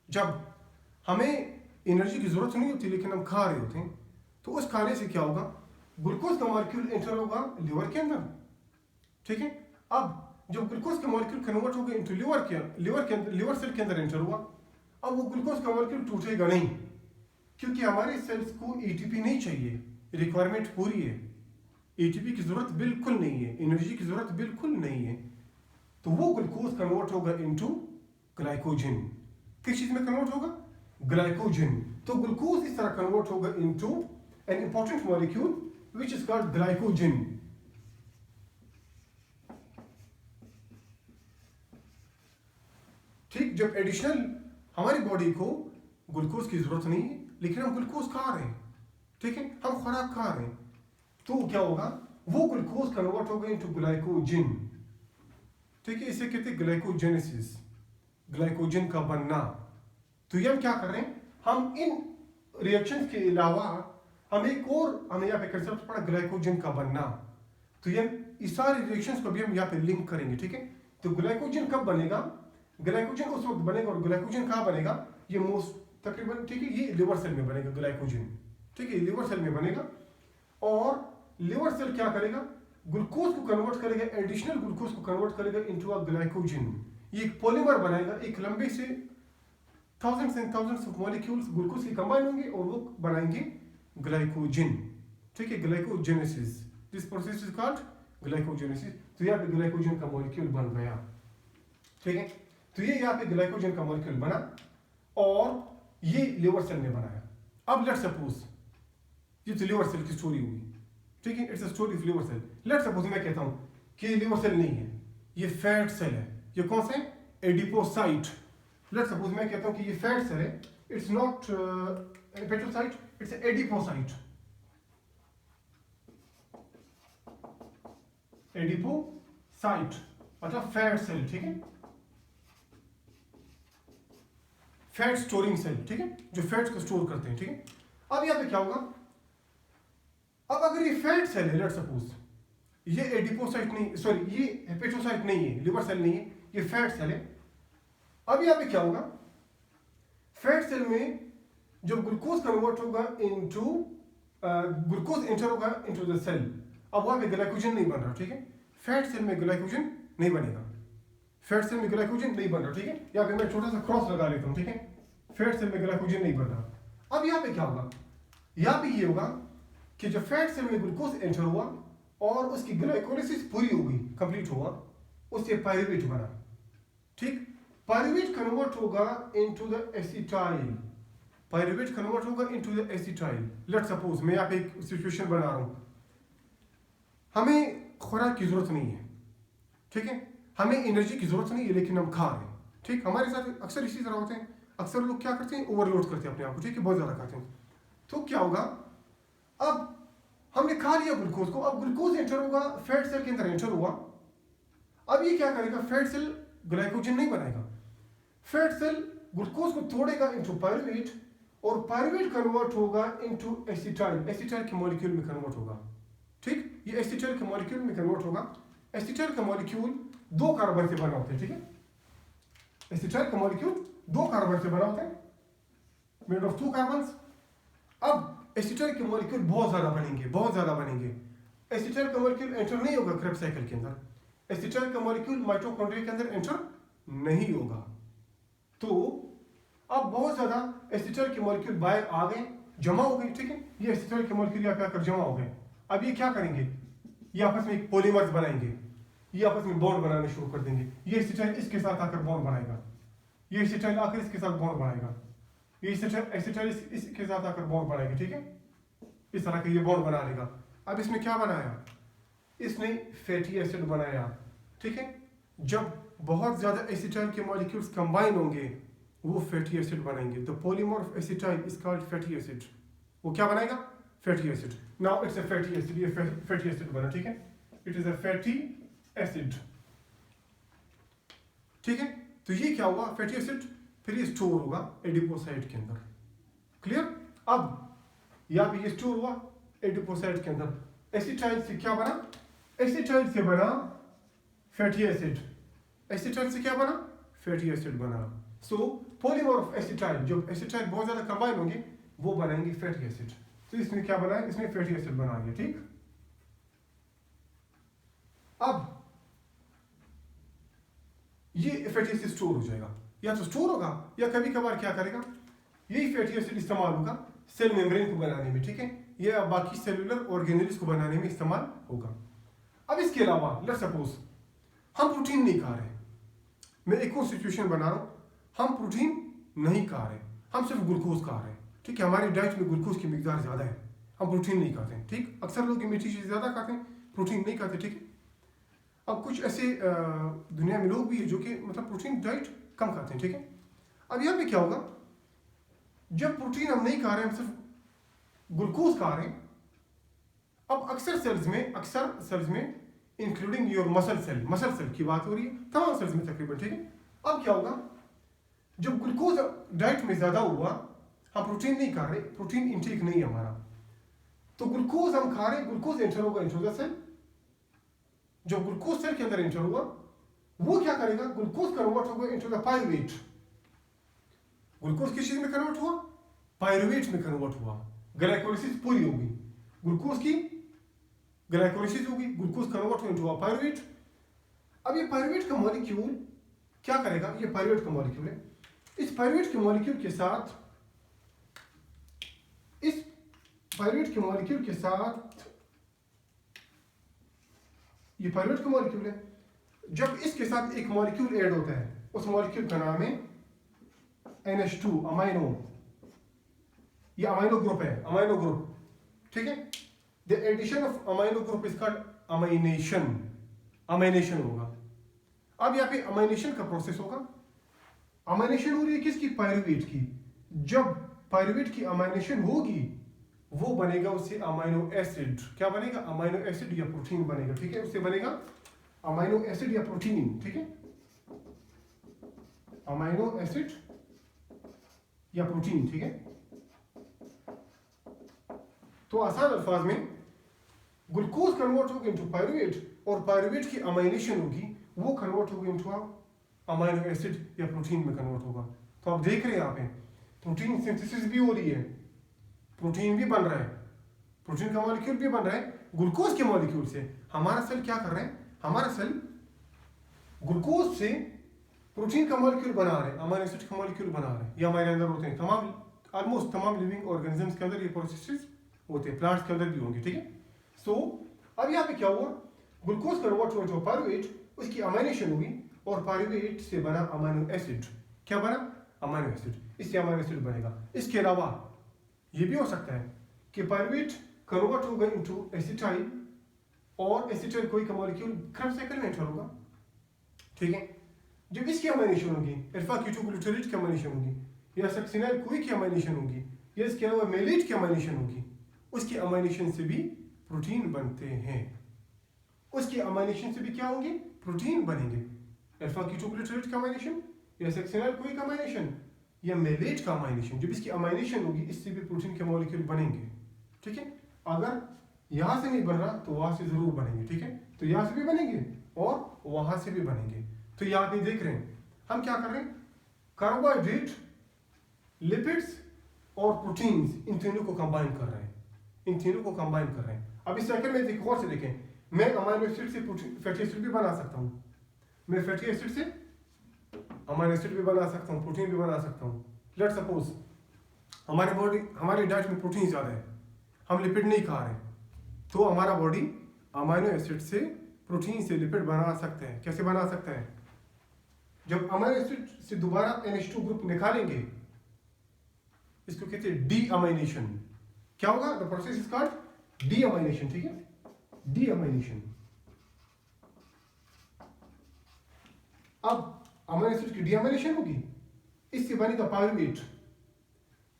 जब हमें एनर्जी की जरूरत नहीं होती लेकिन हम खा रहे होते हैं तो उस खाने से क्या होगा? ग्लूकोज का मॉलिक्यूल एंटर होगा लिवर के अंदर, ठीक है। अब जब ग्लूकोज का मॉलिक्यूल कन्वर्ट होगा इनटू लिवर सेल के अंदर एंटर हुआ, अब वो ग्लूकोज का मॉलिक्यूल टूटेगा नहीं, क्योंकि हमारे सेल्स को एटीपी नहीं चाहिए, रिक्वायरमेंट पूरी है, एटीपी की जरूरत बिल्कुल नहीं है, एनर्जी की जरूरत बिल्कुल नहीं है, तो वो ग्लूकोज कन्वर्ट होगा इनटू ग्लाइकोजन। किस चीज में कन्वर्ट होगा? ग्लाइकोजन। तो ग्लूकोज इस तरह कन्वर्ट होगा into an important molecule which is called glycogen. ठीक, जब एडिशनल हमारी बॉडी को ग्लूकोज की जरूरत नहीं है लेकिन हम ग्लूकोज खा रहे हैं, ठीक है, हम खुराक खा रहे हैं, तो क्या होगा? वो ग्लूकोज कन्वर्ट होगा इनटू ग्लाइकोजन। ठीक है, इसे कहते हैं ग्लाइकोजेनेसिस, ग्लाइकोजन का बनना। तो ये हम क्या कर रहे हैं? हम इन रिएक्शंस के अलावा हमने यहाँ पे कंसेप्ट पढ़ा ग्लाइकोजन का बनना। तो ये इस सारे रिएक्शंस को भी हम यहाँ पे लिंक करेंगे। ठीक है, तो ग्लाइकोजन कब बनेगा? ग्लाइकोजन उस वक्त बनेगा, और ग्लाइकोजन कहाँ बनेगा? ये मोस्ट तकरीबन, ठीक है, ये लिवर सेल में बनेगा ग्लाइकोजन। ठीक है, लिवर सेल में बनेगा, और लिवर सेल क्या करेगा? ग्लूकोज को कन्वर्ट करेगा, एडिशनल ग्लूकोज को कन्वर्ट करेगा इनटू अ ग्लाइकोजन। ये एक पॉलीमर बनाएगा, एक लंबे से thousands and thousands of molecules glucose के कंबाइन होंगे और वो बनाएंगे ग्लाइकोजन। ठीक है, glycogenesis, this process is called glycogenesis. तो यहाँ पे ग्लाइकोजन का मॉलिक्यूल बन गया। ठीक है, तो ये यहाँ पे ग्लाइकोजन का मॉलिक्यूल बना और ये लिवर सेल ने बनाया। अब लेट्स सपोज ये तो लिवर सेल की स्टोरी हुई, ठीक है, it's a story of liver cell. Let's suppose मैं कहता हूँ कि ये लिवर सेल नहीं है, ये फैट सेल है। ये कौन सा है? एडिपोसाइट। लेट्स सपोज मैं कहता हूँ कि ये फैट सेल है, it's not hepatocyte, it's adipocyte. Adipocyte मतलब फैट सेल। ठीक है, फैट स्टोरिंग सेल। ठीक है, जो फैट्स को स्टोर करते हैं। ठीक है, अब यहाँ पे क्या होगा? अब अगर ये फैट सेल है, लेट्स सपोज ये एडिपोसाइट नहीं, सॉरी ये हेपेटोसाइट नहीं है, लिवर सेल नहीं है, ये फैट सेल है। अब यहाँ पे क्या होगा? फैट सेल में जब ग्लूकोज कन्वर्ट होगा इनटू ग्लूकोज एंटर होगा इनटू द सेल, अब वहां पे ग्लाइकोजन नहीं बन रहा। ठीक है, फैट सेल में ग्लाइकोजन नहीं बनेगा, फैट सेल में ग्लाइकोजन नहीं बन रहा। ठीक है, यहाँ पे मैं छोटा सा क्रॉस लगा लेता हूँ। ठीक है, फैट सेल में ग्लाइकोजन नहीं बन रहा। अब यहाँ पे क्या होगा? यहाँ पे ये होगा कि जब फैट सेल में ग्लूकोज एंटर हुआ और उसकी ग्लाइकोलिसिस पूरी हो गई, कंप्लीट हुआ, उससे पायरुवेट बना। ठीक, पायरुवेट कन्वर्ट होगा into the acetyl, pyruvate convert होगा into the acetyl. Let's suppose मैं यहाँ पे एक सिचुएशन बना रहा हूँ, हमें खुराक की जरूरत नहीं है, ठीक है, हमें एनर्जी की जरूरत नहीं है, लेकिन हम खा रहे हैं। ठीक, हमारे साथ अक्सर इसी तरह होते हैं, अक्सर लोग क्या करते हैं? ओवरलोड करते हैं अपने आप को। ठीक है, बहुत ज्यादा खाते हैं। तो क्या होगा? अब हमने खा लिया ग्लूकोज को, अब ग्लूकोज एंटर होगा, फैट सेल के अंदर एंटर हुआ। अब ये क्या करेगा? फैट सेल ग्लाइकोजन नहीं बनाएगा, फैट सेल ग्लूकोज को तोड़ेगा इनटू पायरुवेट, और पायरुवेट कन्वर्ट होगा इनटू एसिटाइल, एसिटाइल के मॉलिक्यूल में कन्वर्ट होगा। ठीक, ये एसिटाइल के मॉलिक्यूल में कन्वर्ट होगा। एसिटाइल का मॉलिक्यूल 2 कार्बन से बना होता है। ठीक है, एसिटाइल का मॉलिक्यूल 2 कार्बन से बना होता है, मेड ऑफ 2 कार्बन्स। अब एसिटाइल के मॉलिक्यूल बहुत ज्यादा बनेंगे, बहुत ज्यादा बनेंगे। एसिटाइल का मॉलिक्यूल एंटर नहीं होगा क्रेब्स साइकिल के अंदर, एसिटाइल का मॉलिक्यूल माइटोकॉन्ड्रिया के अंदर एंटर नहीं होगा। तो अब बहुत ज्यादा एसिटाइल के मॉलिक्यूल बाहर आ गए, जमा हो गए। ठीक है, ये एसिटाइल के मॉलिक्यूल यहाँ पे आकर जमा हो गए। अब ये क्या करेंगे? ये आपस में पॉलीमर्स बनाएंगे, ये आपस में बॉन्ड बनाने शुरू कर देंगे। ये एसिटाइल इसके साथ आकर बॉन्ड बनाएगा, ये एसिटाइल आकर इसके साथ बॉन्ड बनाएगा, ये एसिटाइल इसके साथ आकर बॉन्ड बनाएगा। ठीक है, इस तरह का ये बॉन्ड बना लेगा। अब इसने क्या बनाया? इसने फैटी एसिड बनाया। ठीक है, जब बहुत ज्यादा एसिटाइल के मॉलिक्यूल्स कंबाइन होंगे वो फैटी एसिड बनाएंगे। The polymer of acetyl is called fatty acid. वो क्या बनाएगा? Fatty acid. Now it's a fatty acid, ये फैटी एसिड बना। ठीक है, it is a fatty acid. ठीक है, तो ये क्या हुआ? फैटी एसिड, फिर ये स्टोर होगा एडिपोसाइट के अंदर। क्लियर? अब यहाँ पे ये स्टोर हुआ एडिपोसाइट के अंदर। एसिटाइल से क्या बना? एसिटाइल से बना फैटी एसिड। एसिटाइल से क्या बना? फैटी एसिड बना। सो पॉलीमर ऑफ एसिटाइल, जब एसिटाइल बहुत ज्यादा कंबाइन होंगे वो बनाएंगे फैटी एसिड। तो इसने क्या बनाया? इसने फैटी एसिड बना लिया। ठीक, अब ये फैटी एसिड स्टोर हो जाएगा, या तो स्टोर होगा या कभी कभार क्या करेगा, यही फैटी एसिड इस्तेमाल होगा सेल मेम्ब्रेन को बनाने में, ठीक है, या बाकी सेलुलर ऑर्गेनेल्स को बनाने में इस्तेमाल होगा। अब इसके अलावा लेट्स सपोज हम प्रोटीन नहीं खा रहे, मैं एक और सिचुएशन बना रहा हूँ, हम प्रोटीन नहीं खा रहे, हम सिर्फ ग्लूकोज खा रहे हैं, ठीक है, हमारी डाइट में ग्लूकोज की मिकदार ज़्यादा है, हम प्रोटीन नहीं खाते हैं, ठीक, अक्सर लोग मीठी चीज़ ज़्यादा खाते हैं, प्रोटीन नहीं खाते, ठीक है। अब कुछ ऐसे दुनिया में लोग भी है जो कि मतलब प्रोटीन डाइट कम खाते हैं, ठीक है। अब यहाँ पे क्या होगा, जब प्रोटीन हम नहीं खा रहे हैं, हम सिर्फ ग्लूकोज खा रहे हैं, अब अक्सर सेल्स में इंक्लूडिंग योर मसल सेल की बात हो रही है, तमाम सेल्स में तकरीबन, ठीक है। अब क्या होगा, जब ग्लूकोज डाइट में ज़्यादा हुआ, हम प्रोटीन नहीं खा रहे, प्रोटीन इंटेक नहीं है हमारा, तो ग्लूकोज हम खा रहे, ग्लूकोज एंटर होगा इनटू द सेल, जब ग्लूकोज सेल के अंदर एंटर हुआ, वो क्या करेगा, ग्लूकोज कन्वर्ट होगा इनटू द पायरुवेट, ग्लूकोज किस चीज में कन्वर्ट हुआ, पायरुवेट में कन्वर्ट हुआ, ग्लाइकोलाइसिस पूरी होगी, ग्लूकोज की ग्लाइकोलाइसिस होगी, ग्लूकोज कन्वर्ट हो इनटू अ पायरुवेट। अब ये पायरुवेट का मॉलिक्यूल क्या करेगा, ये पायरुवेट का मॉलिक्यूल है, इस पायरुवेट के मॉलिक्यूल के साथ ये पायरुवेट का मॉलिक्यूल है, जब इसके साथ एक मॉलिक्यूल ऐड होता है, उस मॉलिक्यूल का नाम है NH2 अमाइनो, ये अमाइनो ग्रुप है, अमाइनो ग्रुप, ठीक है। The addition of amino group is called amination होगा। अब यहाँ पे अमाइनेशन का प्रोसेस होगा, अमाइनेशन हो रही है किसकी, पायरुवेट की, जब पायरुवेट की अमाइनेशन होगी वो बनेगा उससे अमाइनो एसिड, क्या बनेगा, अमाइनो एसिड या प्रोटीन बनेगा, ठीक है, उससे बनेगा अमाइनो एसिड या प्रोटीन, ठीक है, अमाइनो एसिड या प्रोटीन, ठीक है। तो आसान अल्फाज में ग्लूकोज कन्वर्ट होगी इनटू पायरुवेट, और पायरुवेट की अमाइनेशन होगी, वो कन्वर्ट होगी इनटू अमाइनो एसिड या प्रोटीन में कन्वर्ट होगा। तो आप देख रहे हैं यहाँ पे प्रोटीन सिंथेसिस भी हो रही है, प्रोटीन भी बन रहा है, प्रोटीन का मॉलिक्यूल भी बन रहा है ग्लूकोज के मॉलिक्यूल से। हमारा सेल क्या कर रहा है, हमारा सेल ग्लूकोज से प्रोटीन का मॉलिक्यूल बना रहे हैं, अमाइनो एसिड का मॉलिक्यूल बना रहे हैं, ये हमारे अंदर होते हैं, तमाम ऑलमोस्ट तमाम लिविंग ऑर्गेनिजम्स के अंदर ये प्रोसेसेस होते हैं, प्लांट्स के अंदर भी होंगे, ठीक है। सो अब यहाँ पे क्या हुआ, ग्लूकोज कन्वर्ट हुआ जो पायरुवेट, उसकी अमाइनेशन हुई और पायरुवेट से बना अमाइनो एसिड, क्या बना, अमाइनो एसिड, इससे अमाइनो एसिड बनेगा। इसके अलावा ये भी हो सकता है कि पायरुवेट कन्वर्ट होगा इनटू एसिटाइल, और एसिटाइल कोई का मॉलिक्यूल क्रब साइकिल में एंटर होगा, ठीक है। जब इसकी अमाइनेशन होगी, अल्फा कीटो ग्लूटारेट की अमाइनेशन होगी, या सक्सिनाइल कोई की अमाइनेशन होगी, या इसके अलावा मेलेट की अमाइनेशन होगी, उसकी अमाइनेशन से भी प्रोटीन बनते हैं, उसकी अमाइनेशन से भी क्या होंगे, प्रोटीन बनेंगे, अल्फा कीटो ग्लूटारेट का अमाइनेशन, या सक्सिनाइल कोई का अमाइनेशन, या मेलेट का अमाइनेशन, जब इसकी अमाइनेशन होगी इससे भी प्रोटीन के मॉलिक्यूल बनेंगे, ठीक है। अगर यहाँ से नहीं बन रहा तो वहाँ से जरूर बनेंगे, ठीक है, तो यहाँ से भी बनेंगे और वहाँ से भी बनेंगे। तो यहाँ पे देख रहे हैं हम क्या कर रहे हैं, कार्बोहाइड्रेट, लिपिड्स और प्रोटीन्स, इन तीनों को कंबाइन कर रहे हैं, इन तीनों को कंबाइन कर रहे हैं। अब इस साइकिल में एक और से देखें, मैं अमाइनो एसिड से फैटी एसिड भी बना सकता हूँ, मैं फैटी एसिड से अमाइनो एसिड भी बना सकता हूँ, प्रोटीन भी बना सकता हूँ। लेट्स सपोज हमारी डाइट में प्रोटीन ज़्यादा है, हम लिपिड नहीं खा रहे, तो हमारा बॉडी अमाइनो एसिड से प्रोटीन से लिपिड बना सकते हैं। कैसे बना सकते हैं, जब अमाइनो एसिड से दोबारा NH2 ग्रुप निकालेंगे, इसको कहते हैं डीअमाइनेशन। क्या होगा, द प्रोसेस इज कॉल्ड डीअमाइनेशन, ठीक है, डीअमाइनेशन। अब अमाइनो एसिड की डीअमाइनेशन होगी, इससे बनेगा पायरुवेट,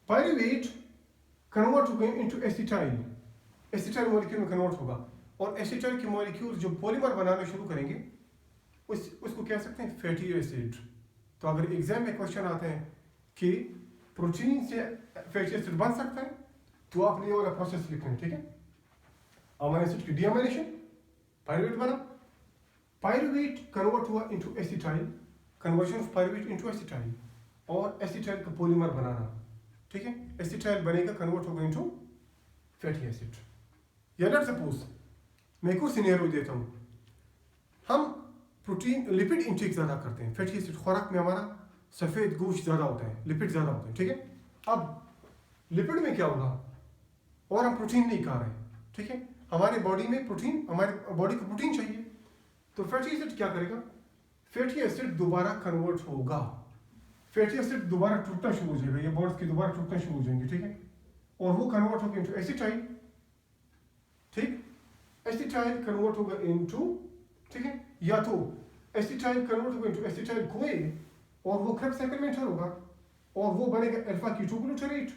पायरुवेट कन्वर्ट होगा इनटू एसिटाइल, एसिटाइल मॉलिक्यूल में कन्वर्ट होगा, और एसिटाइल के मॉलिक्यूल जो पॉलीमर बनाना शुरू करेंगे उसको कह सकते हैं फैटी एसिड। तो अगर एग्जाम में क्वेश्चन आते हैं कि प्रोटीन से फैटी एसिड बन सकता है, तो आपने ये वाला प्रोसेस लिखना है, ठीक है। अमाइनो एसिड की डीअमाइनेशन, पायरुवेट बना, पायरुवेट कन्वर्ट हुआ into acetyl, conversion of pyruvate into acetyl, और एसिटाइल का पॉलीमर बनाना, ठीक है, एसिटाइल बनेगा, कन्वर्ट होगा इनटू फैटी एसिड। या लेट्स सपोज मैं एक और सिनेरियो देता हूँ, हम प्रोटीन लिपिड इंटेक ज़्यादा करते हैं। फैटी एसिड खुराक में हमारा सफ़ेद गोश्त ज़्यादा होता है, लिपिड ज़्यादा होते हैं, ठीक है। अब लिपिड में क्या होगा, और हम प्रोटीन नहीं खा रहे, ठीक है। हमारे बॉडी में प्रोटीन, हमारे बॉडी को प्रोटीन चाहिए, तो फैटी एसिड क्या करेगा, फैटी एसिड दोबारा कन्वर्ट होगा, फैटी एसिड दोबारा टूटना शुरू हो जाएगा, ये बॉन्ड्स की दोबारा टूटना शुरू हो जाएंगे, ठीक है। और वो कन्वर्ट होगा इनटू एसिटाइल, ठीक, एसिटाइल कन्वर्ट होगा इनटू, ठीक है, या तो एसिटाइल कन्वर्ट होगा इनटू एसिटाइल कोए, और वो क्रेब्स साइकिल में एंटर होगा, और वो बनेगा अल्फा कीटोग्लूटारेट।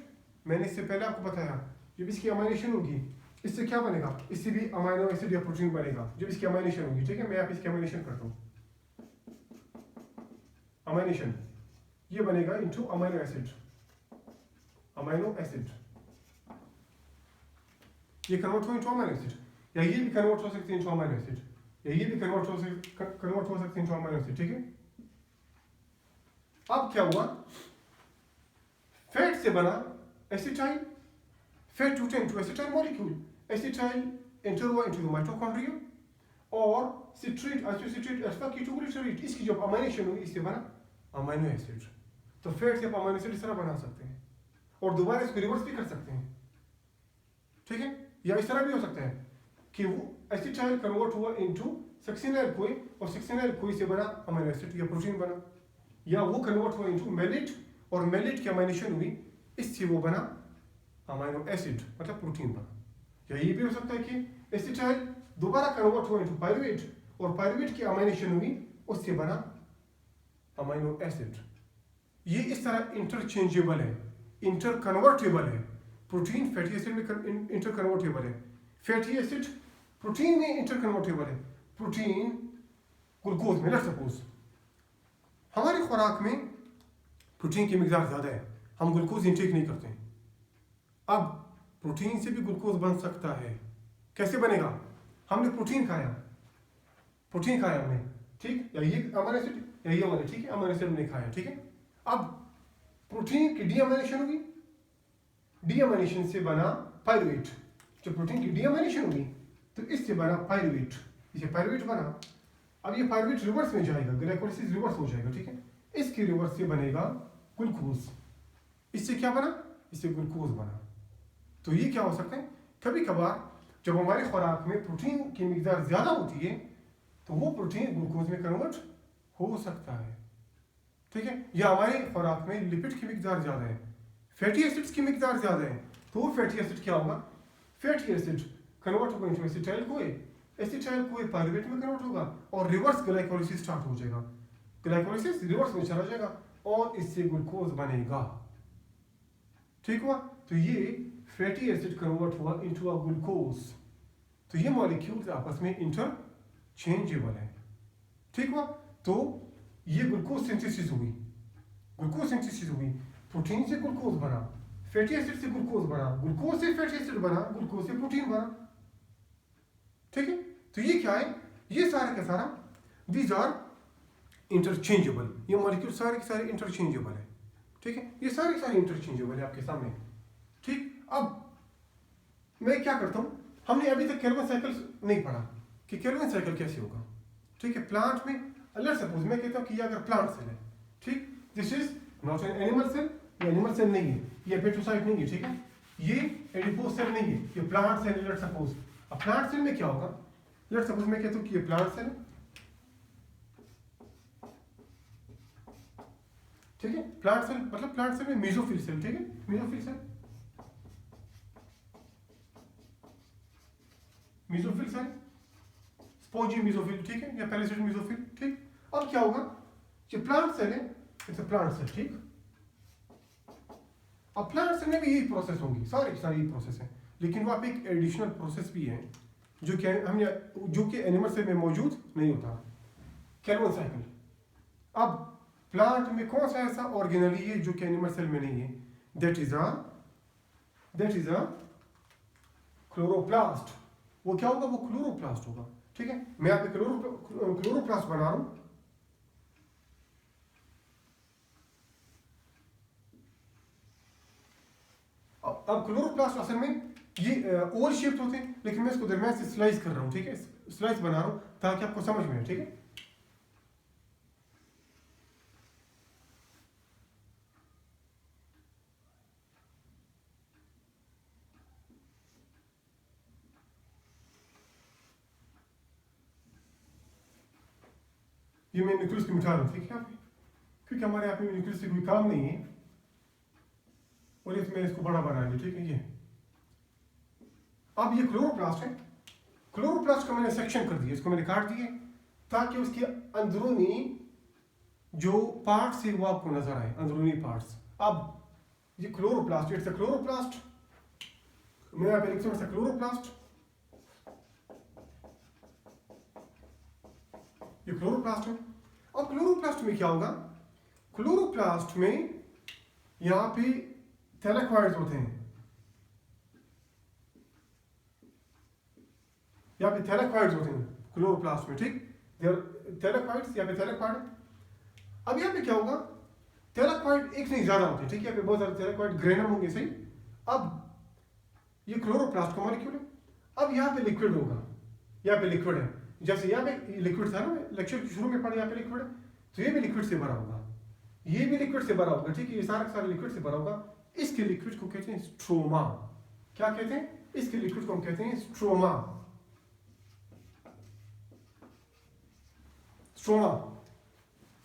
मैंने इससे पहले आपको बताया, जब इसकी अमाइनेशन होगी इससे क्या बनेगा, इससे भी अमाइनो एसिड या प्रोटीन बनेगा जब इसकी अमाइनेशन होगी, ठीक है। मैं आप इसकी अमाइनेशन करता हूँ, अमाइनेशन ये बनेगा into amino acid, amino acid ये कन्वर्ट हो इनटू अमाइनो एसिड, या ये भी कन्वर्ट हो सकते हैं इनटू अमाइनो एसिड, या ये भी कन्वर्ट हो सकते हैं इनटू अमाइनो एसिड, ठीक है। अब क्या हुआ, फैट से बना एसिटाइल, फैट टूटे into acetyl molecule, acetyl enter हुआ इनटू द माइटोकॉन्ड्रिया, और सिट्रेट एसोसिएटेड अल्फा कीटोग्लूटारेट, इसकी जब अमाइनेशन हुई इससे बना अमाइनो एसिड। तो फैट से आप अमाइनो एसिड इस तरह बना सकते हैं, और दोबारा इसको रिवर्स भी कर सकते हैं, ठीक है। या इस तरह भी हो सकता है कि वो एसिटाइल कन्वर्ट हुआ इनटू सक्सिनाइल कोई, और सक्सिनाइल कोई से बना अमाइनो एसिड या प्रोटीन बना, या वो कन्वर्ट हुआ इनटू मेलेट, और मेलेट की अमाइनेशन हुई इससे वो बना अमाइनो एसिड, मतलब प्रोटीन बना। या ये भी हो सकता है कि एसिटाइल दोबारा कन्वर्ट हुआ इनटू पायरुवेट, और पायरुवेट की अमाइनेशन हुई उससे बना अमाइनो एसिड। ये इस तरह इंटरचेंजेबल है, इंटर कन्वर्टेबल है। प्रोटीन फैटी एसिड में इंटर कन्वर्टेबल है, फैटी एसिड प्रोटीन में इंटर कन्वर्टेबल है, प्रोटीन ग्लूकोज में। लेट्स सपोज हमारी खुराक में प्रोटीन की मिकदार ज़्यादा है, हम ग्लूकोज इंटेक नहीं करते हैं। अब प्रोटीन से भी ग्लूकोज बन सकता है, कैसे बनेगा, हमने प्रोटीन खाया हमने, ठीक, या ये अमाइनो एसिड या ये वाला, ठीक है, अमाइनो एसिड हमने खाया, ठीक है। अब प्रोटीन की डीअमाइनेशन होगी, डीअमाइनेशन से बना पायरुवेट, जब प्रोटीन की डीअमाइनेशन होगी तो इससे बना पायरुवेट, इसे पायरुवेट बना। अब ये पायरुवेट रिवर्स में जाएगा, ग्लाइकोलाइसिस रिवर्स हो जाएगा, ठीक है। इसके रिवर्स से बनेगा ग्लूकोज, इससे क्या बना, इससे ग्लूकोज बना। तो ये क्या हो सकता है, कभी कभार जब हमारी खुराक में प्रोटीन की मिकदार ज़्यादा होती है तो वो प्रोटीन ग्लूकोज में कन्वर्ट हो सकता है, ठीक है। या हमारी खुराक में लिपिड की मिकदार ज़्यादा है, फैटी एसिड्स की मिकदार ज़्यादा है, तो वो फैटी एसिड क्या होगा, फैटी एसिड कन्वर्ट होगा into acetyl CoA, acetyl CoA pyruvate में कन्वर्ट होगा, और रिवर्स ग्लाइकोलाइसिस स्टार्ट हो जाएगा, ग्लाइकोलाइसिस रिवर्स में चला जाएगा, और इससे ग्लूकोज बनेगा, ठीक हुआ। तो ये फैटी एसिड कन्वर्ट हुआ इनटू अ ग्लूकोज, तो ये मॉलिक्यूल्स आपस में इंटरचेंजेबल है, ठीक हुआ। तो ये ग्लूकोज सिंथेसिस हुई, ग्लूकोज सिंथेसिस हुई, प्रोटीन से ग्लूकोज बना, फैटी एसिड से ग्लूकोज बना, ग्लूकोज से फैटी एसिड बना, ग्लूकोज से प्रोटीन बना, ठीक है। तो ये क्या है, ये सारा का सारा दीज आर इंटरचेंजेबल, ये मॉलिक्यूल सारे के सारे इंटरचेंजेबल है, ठीक है। ये सारे के सारे इंटरचेंजेबल है आपके सामने, ठीक। अब मैं क्या करता हूँ, हमने अभी तक केल्विन साइकिल नहीं पढ़ा कि केल्विन साइकिल कैसे होगा, ठीक है। प्लांट में लेट्स सपोज मैं कहता हूँ कि ये अगर प्लांट सेल है, ठीक, this is not an animal cell, ये एनिमल सेल नहीं है, ये हेपेटोसाइट नहीं है, ठीक है, ये एडिपोज सेल नहीं है, ये प्लांट सेल है। लेट्स सपोज अब प्लांट सेल में क्या होगा, लेट्स सपोज मैं कहता हूँ कि ये प्लांट सेल है, ठीक है। प्लांट सेल मतलब प्लांट सेल में मेसोफिल सेल, ठीक है, mesophyll cell, mesophyll cell, spongy mesophyll, ठीक है, या पैरासिट मेसोफिल, ठीक। अब क्या होगा, ये प्लांट सेल है, इट्स अ प्लांट सेल, ठीक। अब प्लांट सेल में भी यही प्रोसेस होंगी, सारी सारी यही प्रोसेस है, लेकिन वहाँ पे एक एडिशनल प्रोसेस भी है जो कि एनिमल सेल में मौजूद नहीं होता, केल्विन साइकिल। अब प्लांट में कौन सा ऐसा ऑर्गेनली है जो कि एनिमल सेल में नहीं है, दैट इज अ क्लोरोप्लास्ट। वो क्या होगा, वो क्लोरोप्लास्ट होगा, ठीक है। मैं यहाँ पे क्लोरोप्लास्ट बना रहा हूं, अब क्लोरोप्लास्ट असल में ये ओवल शेप्ड होते हैं, लेकिन मैं इसको दरमियान से स्लाइस कर रहा हूँ, ठीक है, स्लाइस बना रहा हूँ ताकि आपको समझ में आए, ठीक है। ये मैं न्यूक्लियस को मिटा दूँ, ठीक है यहाँ पे, क्योंकि हमारे यहाँ पे न्यूक्लियस से कोई काम नहीं है, और इसमें इसको बड़ा बना लिया, ठीक है। ये अब ये क्लोरोप्लास्ट है, क्लोरोप्लास्ट का मैंने सेक्शन कर दिया, इसको मैंने काट दिए ताकि उसके अंदरूनी जो पार्ट्स है वो आपको नजर आए, अंदरूनी पार्ट्स। अब ये क्लोरोप्लास्ट, इट्स अ क्लोरोप्लास्ट, मैं यहाँ पे लिखता हूँ क्लोरोप्लास्ट, ये क्लोरोप्लास्ट है। अब क्लोरोप्लास्ट में क्या होगा, क्लोरोप्लास्ट में यहाँ पे थैलेकॉइड्स होते हैं, यहाँ पे थैलेकॉइड्स होते हैं क्लोरोप्लास्ट में, ठीक, थैलेकॉइड्स, यहाँ पे थैलेकॉइड। अब यहाँ पे क्या होगा, थैलेकॉइड एक नहीं ज्यादा होते हैं, ठीक है, यहाँ पे बहुत सारे थैलेकॉइड, ग्रेनम होंगे, सही। अब ये क्लोरोप्लास्ट का मॉलिक्यूल है। अब यहाँ पे लिक्विड होगा, यहाँ पे लिक्विड है, जैसे यहाँ पे लिक्विड था ना, लेक्चर के शुरू में पढ़ा, यहाँ पे लिक्विड है, तो ये भी लिक्विड से भरा होगा, ये भी लिक्विड से भरा होगा, ठीक है, ये सारा लिक्विड से भरा होगा। इसके लिक्विड को कहते हैं स्ट्रोमा। क्या कहते हैं, इसके लिक्विड को हम कहते हैं स्ट्रोमा। स्ट्रोमा,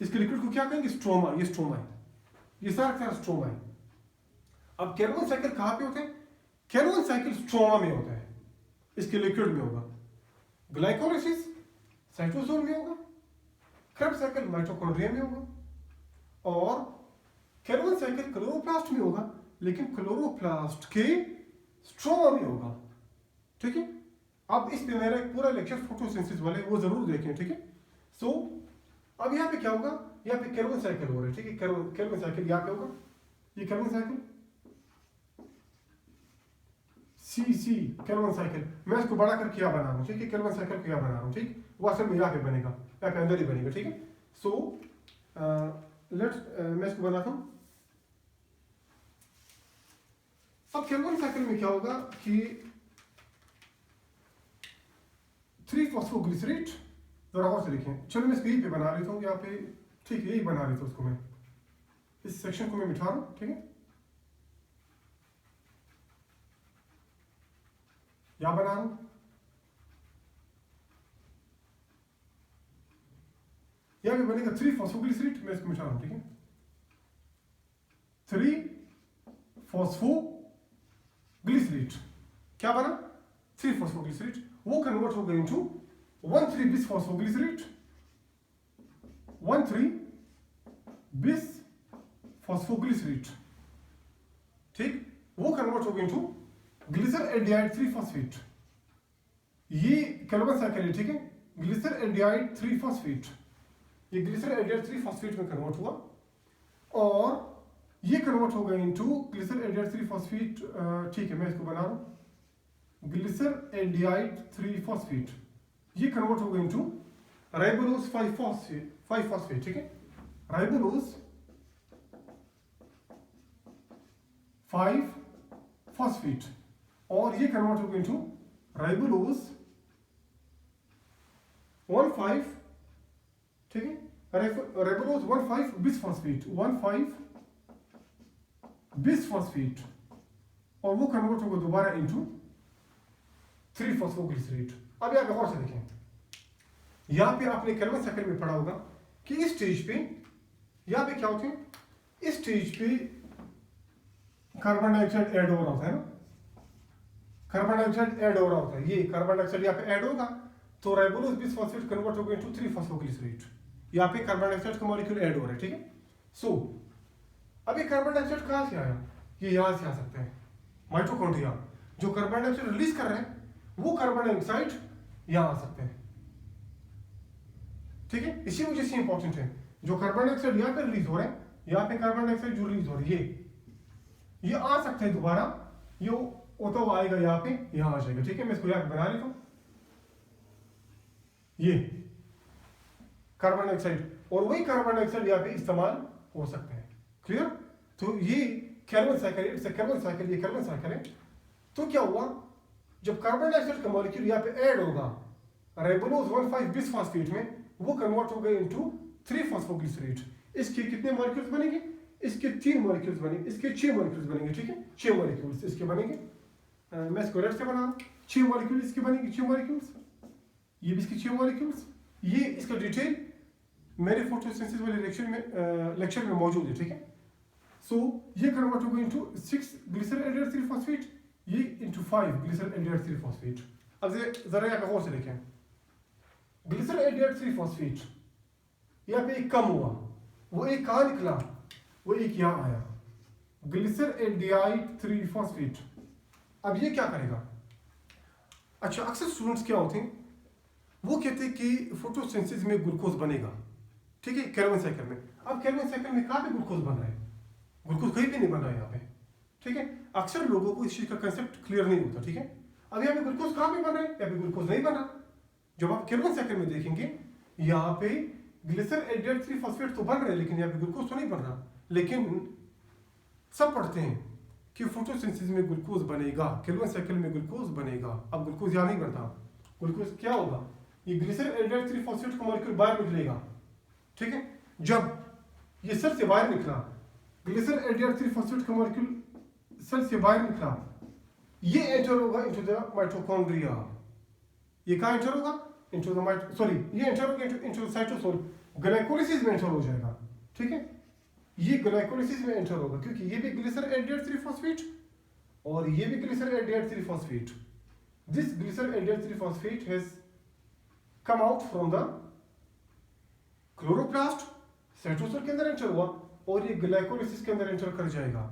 इसके लिक्विड को क्या कहेंगे, स्ट्रोमा, ये स्ट्रोमा है, ये सारा स्ट्रोमा है। अब कैर्बन साइकिल कहाँ पे होते हैं, कैर्बन साइकिल स्ट्रोमा में होता है, इसके लिक्विड में होगा। ग्लाइकोलाइसिस साइटोसोल में होगा, क्रेब्स साइकिल माइटोकॉन्ड्रिया में होगा, और कैर्बन साइकिल क्लोरोप्लास्ट में होगा, लेकिन क्लोरोप्लास्ट के स्ट्रोमा में होगा, ठीक है। अब इस पे मेरा एक पूरा लेक्चर फोटोसिंथेसिस वाले, वो जरूर देखें, ठीक है। सो अब यहाँ पे क्या होगा, यहाँ पे कैर्बन साइकिल हो रहा है, ठीक है, कैर्बन साइकिल यहाँ पे होगा, ये कैर्बन साइकिल सी कैर्बन साइकिल, मैं इसको बड़ा करके क्या बना रहा हूँ, ठीक है, कैर्बन साइकिल को क्या बना रहा हूँ, ठीक, वो असल में यहाँ पे बनेगा, यहाँ पे अंदर ही बनेगा, ठीक है। सो मैं इसको बनाता हूँ। अब कैर्बन साइकिल में क्या होगा कि 3-फॉस्फोग्लिसरेट, जरा और से लिखें, चलो मैं इसको यहीं पे बना लेता हूँ, यहाँ पे, ठीक है, यही बना लेता हूँ उसको मैं, इस सेक्शन को मैं मिटा रहा हूँ, ठीक है, यहाँ बना रहा हूँ। यहाँ पे बनेगा 3-फॉस्फोग्लिसरेट, मैं इसको मिटा रहा हूँ, ठीक है, 3-फॉस्फोग्लिसरेट, क्या बना, 3-फॉस्फोग्लिसरेट, वो कन्वर्ट हो गए इनटू 1,3-बिसफॉस्फोग्लिसरेट, 1,3-बिसफॉस्फोग्लिसरेट, ठीक, वो कन्वर्ट हो गए इनटू ग्लिसर एल्डिहाइड 3-फॉस्फेट, ये कैर्बन साइकिल है, ठीक है, ग्लिसर एल्डिहाइड 3-फॉस्फेट, ये ग्लिसर एल्डिहाइड 3-फॉस्फेट में कन्वर्ट हुआ, और ये कन्वर्ट हो गया इनटू ग्लिसर एल्डिहाइड 3-फॉस्फेट, ठीक है, मैं इसको बना रहा हूँ, ग्लिसर एल्डिहाइड 3-फॉस्फेट, ये कन्वर्ट हो गया इनटू राइबोलोज 5-फॉस्फेट, ठीक है, राइबोलोज 5-फॉस्फेट, और ये कन्वर्ट हो गया इनटू राइबोलोज 1,5, ठीक है, राइबोलोज 1,5-बिसफॉस्फेट, 1,5-बिसफॉस्फेट, और वो कन्वर्ट होगा दोबारा इनटू 3-फॉस्फोग्लिसरेट। अब यहाँ पे और से देखें, यहाँ पे आपने कैर्बन साइकिल में पढ़ा होगा कि इस स्टेज पे, यहाँ पे क्या होते हैं, इस स्टेज पे कार्बन डाइऑक्साइड ऐड हो रहा होता है ना, कार्बन डाइऑक्साइड ऐड हो रहा होता है, ये कार्बन डाइऑक्साइड यहाँ पे ऐड होगा, तो राइबोलोज बिसफॉस्फेट कन्वर्ट होगा इनटू 3-फॉस्फोग्लिसरेट, यहाँ पे कार्बन डाइऑक्साइड का मॉलिक्यूल ऐड हो रहा है, ठीक है। सो अब ये कार्बन डाइऑक्साइड कहाँ से आया, ये यहाँ से आ सकता है, माइटोकॉन्ड्रिया जो कार्बन डाइऑक्साइड रिलीज कर रहे हैं, वो कार्बन डाइऑक्साइड यहाँ आ सकते हैं, ठीक है, इसी वजह से इंपॉर्टेंट है, जो कार्बन डाइऑक्साइड यहाँ पे रिलीज हो रहे हैं, यहाँ पे कार्बन डाइऑक्साइड जो रिलीज हो रही है, ये आ सकता है दोबारा, ये होता हुआ आएगा यहाँ पे, यहाँ आ जाएगा, ठीक है, मैं इसको यहाँ पे बना लेता हूँ, ये कार्बन डाइऑक्साइड, और वही कार्बन डाइऑक्साइड यहाँ पे इस्तेमाल हो सकते हैं, क्लियर। तो ये carbon cycle, it's a carbon cycle, ये कैर्बन साइकिल है। तो क्या हुआ, जब कार्बन डाइऑक्साइड का मॉलिक्यूल यहाँ पे ऐड होगा राइबोलोज 1,5-बिसफॉस्फेट में, वो कन्वर्ट हो गए इनटू 3-फॉस्फोग्लिसरेट, इसके कितने मॉलिक्यूल्स बनेंगे, इसके 3 मॉलिक्यूल्स बनेंगे, इसके 6 मॉलिक्यूल्स बनेंगे, ठीक है, 6 मॉलिक्यूल्स इसके बनेंगे, मैं इसको रेड से बना रहा हूँ, 6 मॉलिक्यूल इसके बनेंगे, 6 मॉलिक्यूल्स, ये भी इसके 6 मॉलिक्यूल्स, ये इसका डिटेल मेरे फोटोसिंथेसिस वाले लेक्चर में मौजूद है, ठीक है। सो ये कन्वर्ट होगा इनटू 6 ग्लिसरॉल एल्डिहाइड 3 फॉस्फेट, ये इनटू 5 ग्लिसरॉल एल्डिहाइड 3 फॉस्फेट। अब जरा यहाँ पे गौर से देखें, ग्लिसरॉल एल्डिहाइड 3 फॉस्फेट यहाँ पे एक कम हुआ, वो एक कहाँ निकला, वो एक यहाँ आया, ग्लिसरॉल एल्डिहाइड 3 फॉस्फेट। अब ये क्या करेगा? अच्छा, अक्सर स्टूडेंट्स क्या होते हैं, वो कहते हैं कि फोटोसिंथेसिस में ग्लूकोज बनेगा, ठीक है, केल्विन साइकिल में। अब केल्विन साइकिल में कहाँ पे ग्लूकोज बन रहा है? ग्लूकोज कहीं भी नहीं बन रहा है यहाँ पे, ठीक है। अक्सर लोगों को इस चीज का कंसेप्ट क्लियर नहीं होता, ठीक है। अब यहाँ पे ग्लूकोज कहाँ पे बन रहा है? यहाँ पे ग्लूकोज नहीं बन रहा। जब आप केल्विन साइकिल में देखेंगे, यहाँ पे ग्लिसरॉल एल्डिहाइड 3 फॉस्फेट तो बन रहे हैं, लेकिन यहाँ पे ग्लूकोज तो नहीं बन रहा। लेकिन सब पढ़ते हैं कि फोटोसिंथेसिस में ग्लूकोज बनेगा, केल्विन साइकिल में ग्लूकोज बनेगा। अब ग्लूकोज यहाँ नहीं बनता, ग्लूकोज क्या होगा, ये ग्लिसरॉल एल्डिहाइड 3 फॉस्फेट का मॉलिक्यूल बाहर निकलेगा, ठीक है। जब ये सेल से बाहर निकला, ग्लिसरॉल एल्डिहाइड 3 फॉस्फेट का मॉलिक्यूल सेल से बाहर निकला, ये एंटर होगा इनटू द माइटोकॉन्ड्रिया। ये कहाँ एंटर होगा? इनटू द ये एंटर होगा इनटू द साइटोसोल, ग्लाइकोलाइसिस में एंटर हो जाएगा, ठीक है। ये ग्लाइकोलाइसिस में एंटर होगा, क्योंकि ये भी ग्लिसरॉल एल्डिहाइड 3 फॉस्फेट और ये भी glycerol aldehyde 3 phosphate. This glycerol aldehyde 3 phosphate has come out from the chloroplast, cytosol के अंदर एंटर हुआ और ये ग्लाइकोलाइसिस के अंदर एंटर कर जाएगा।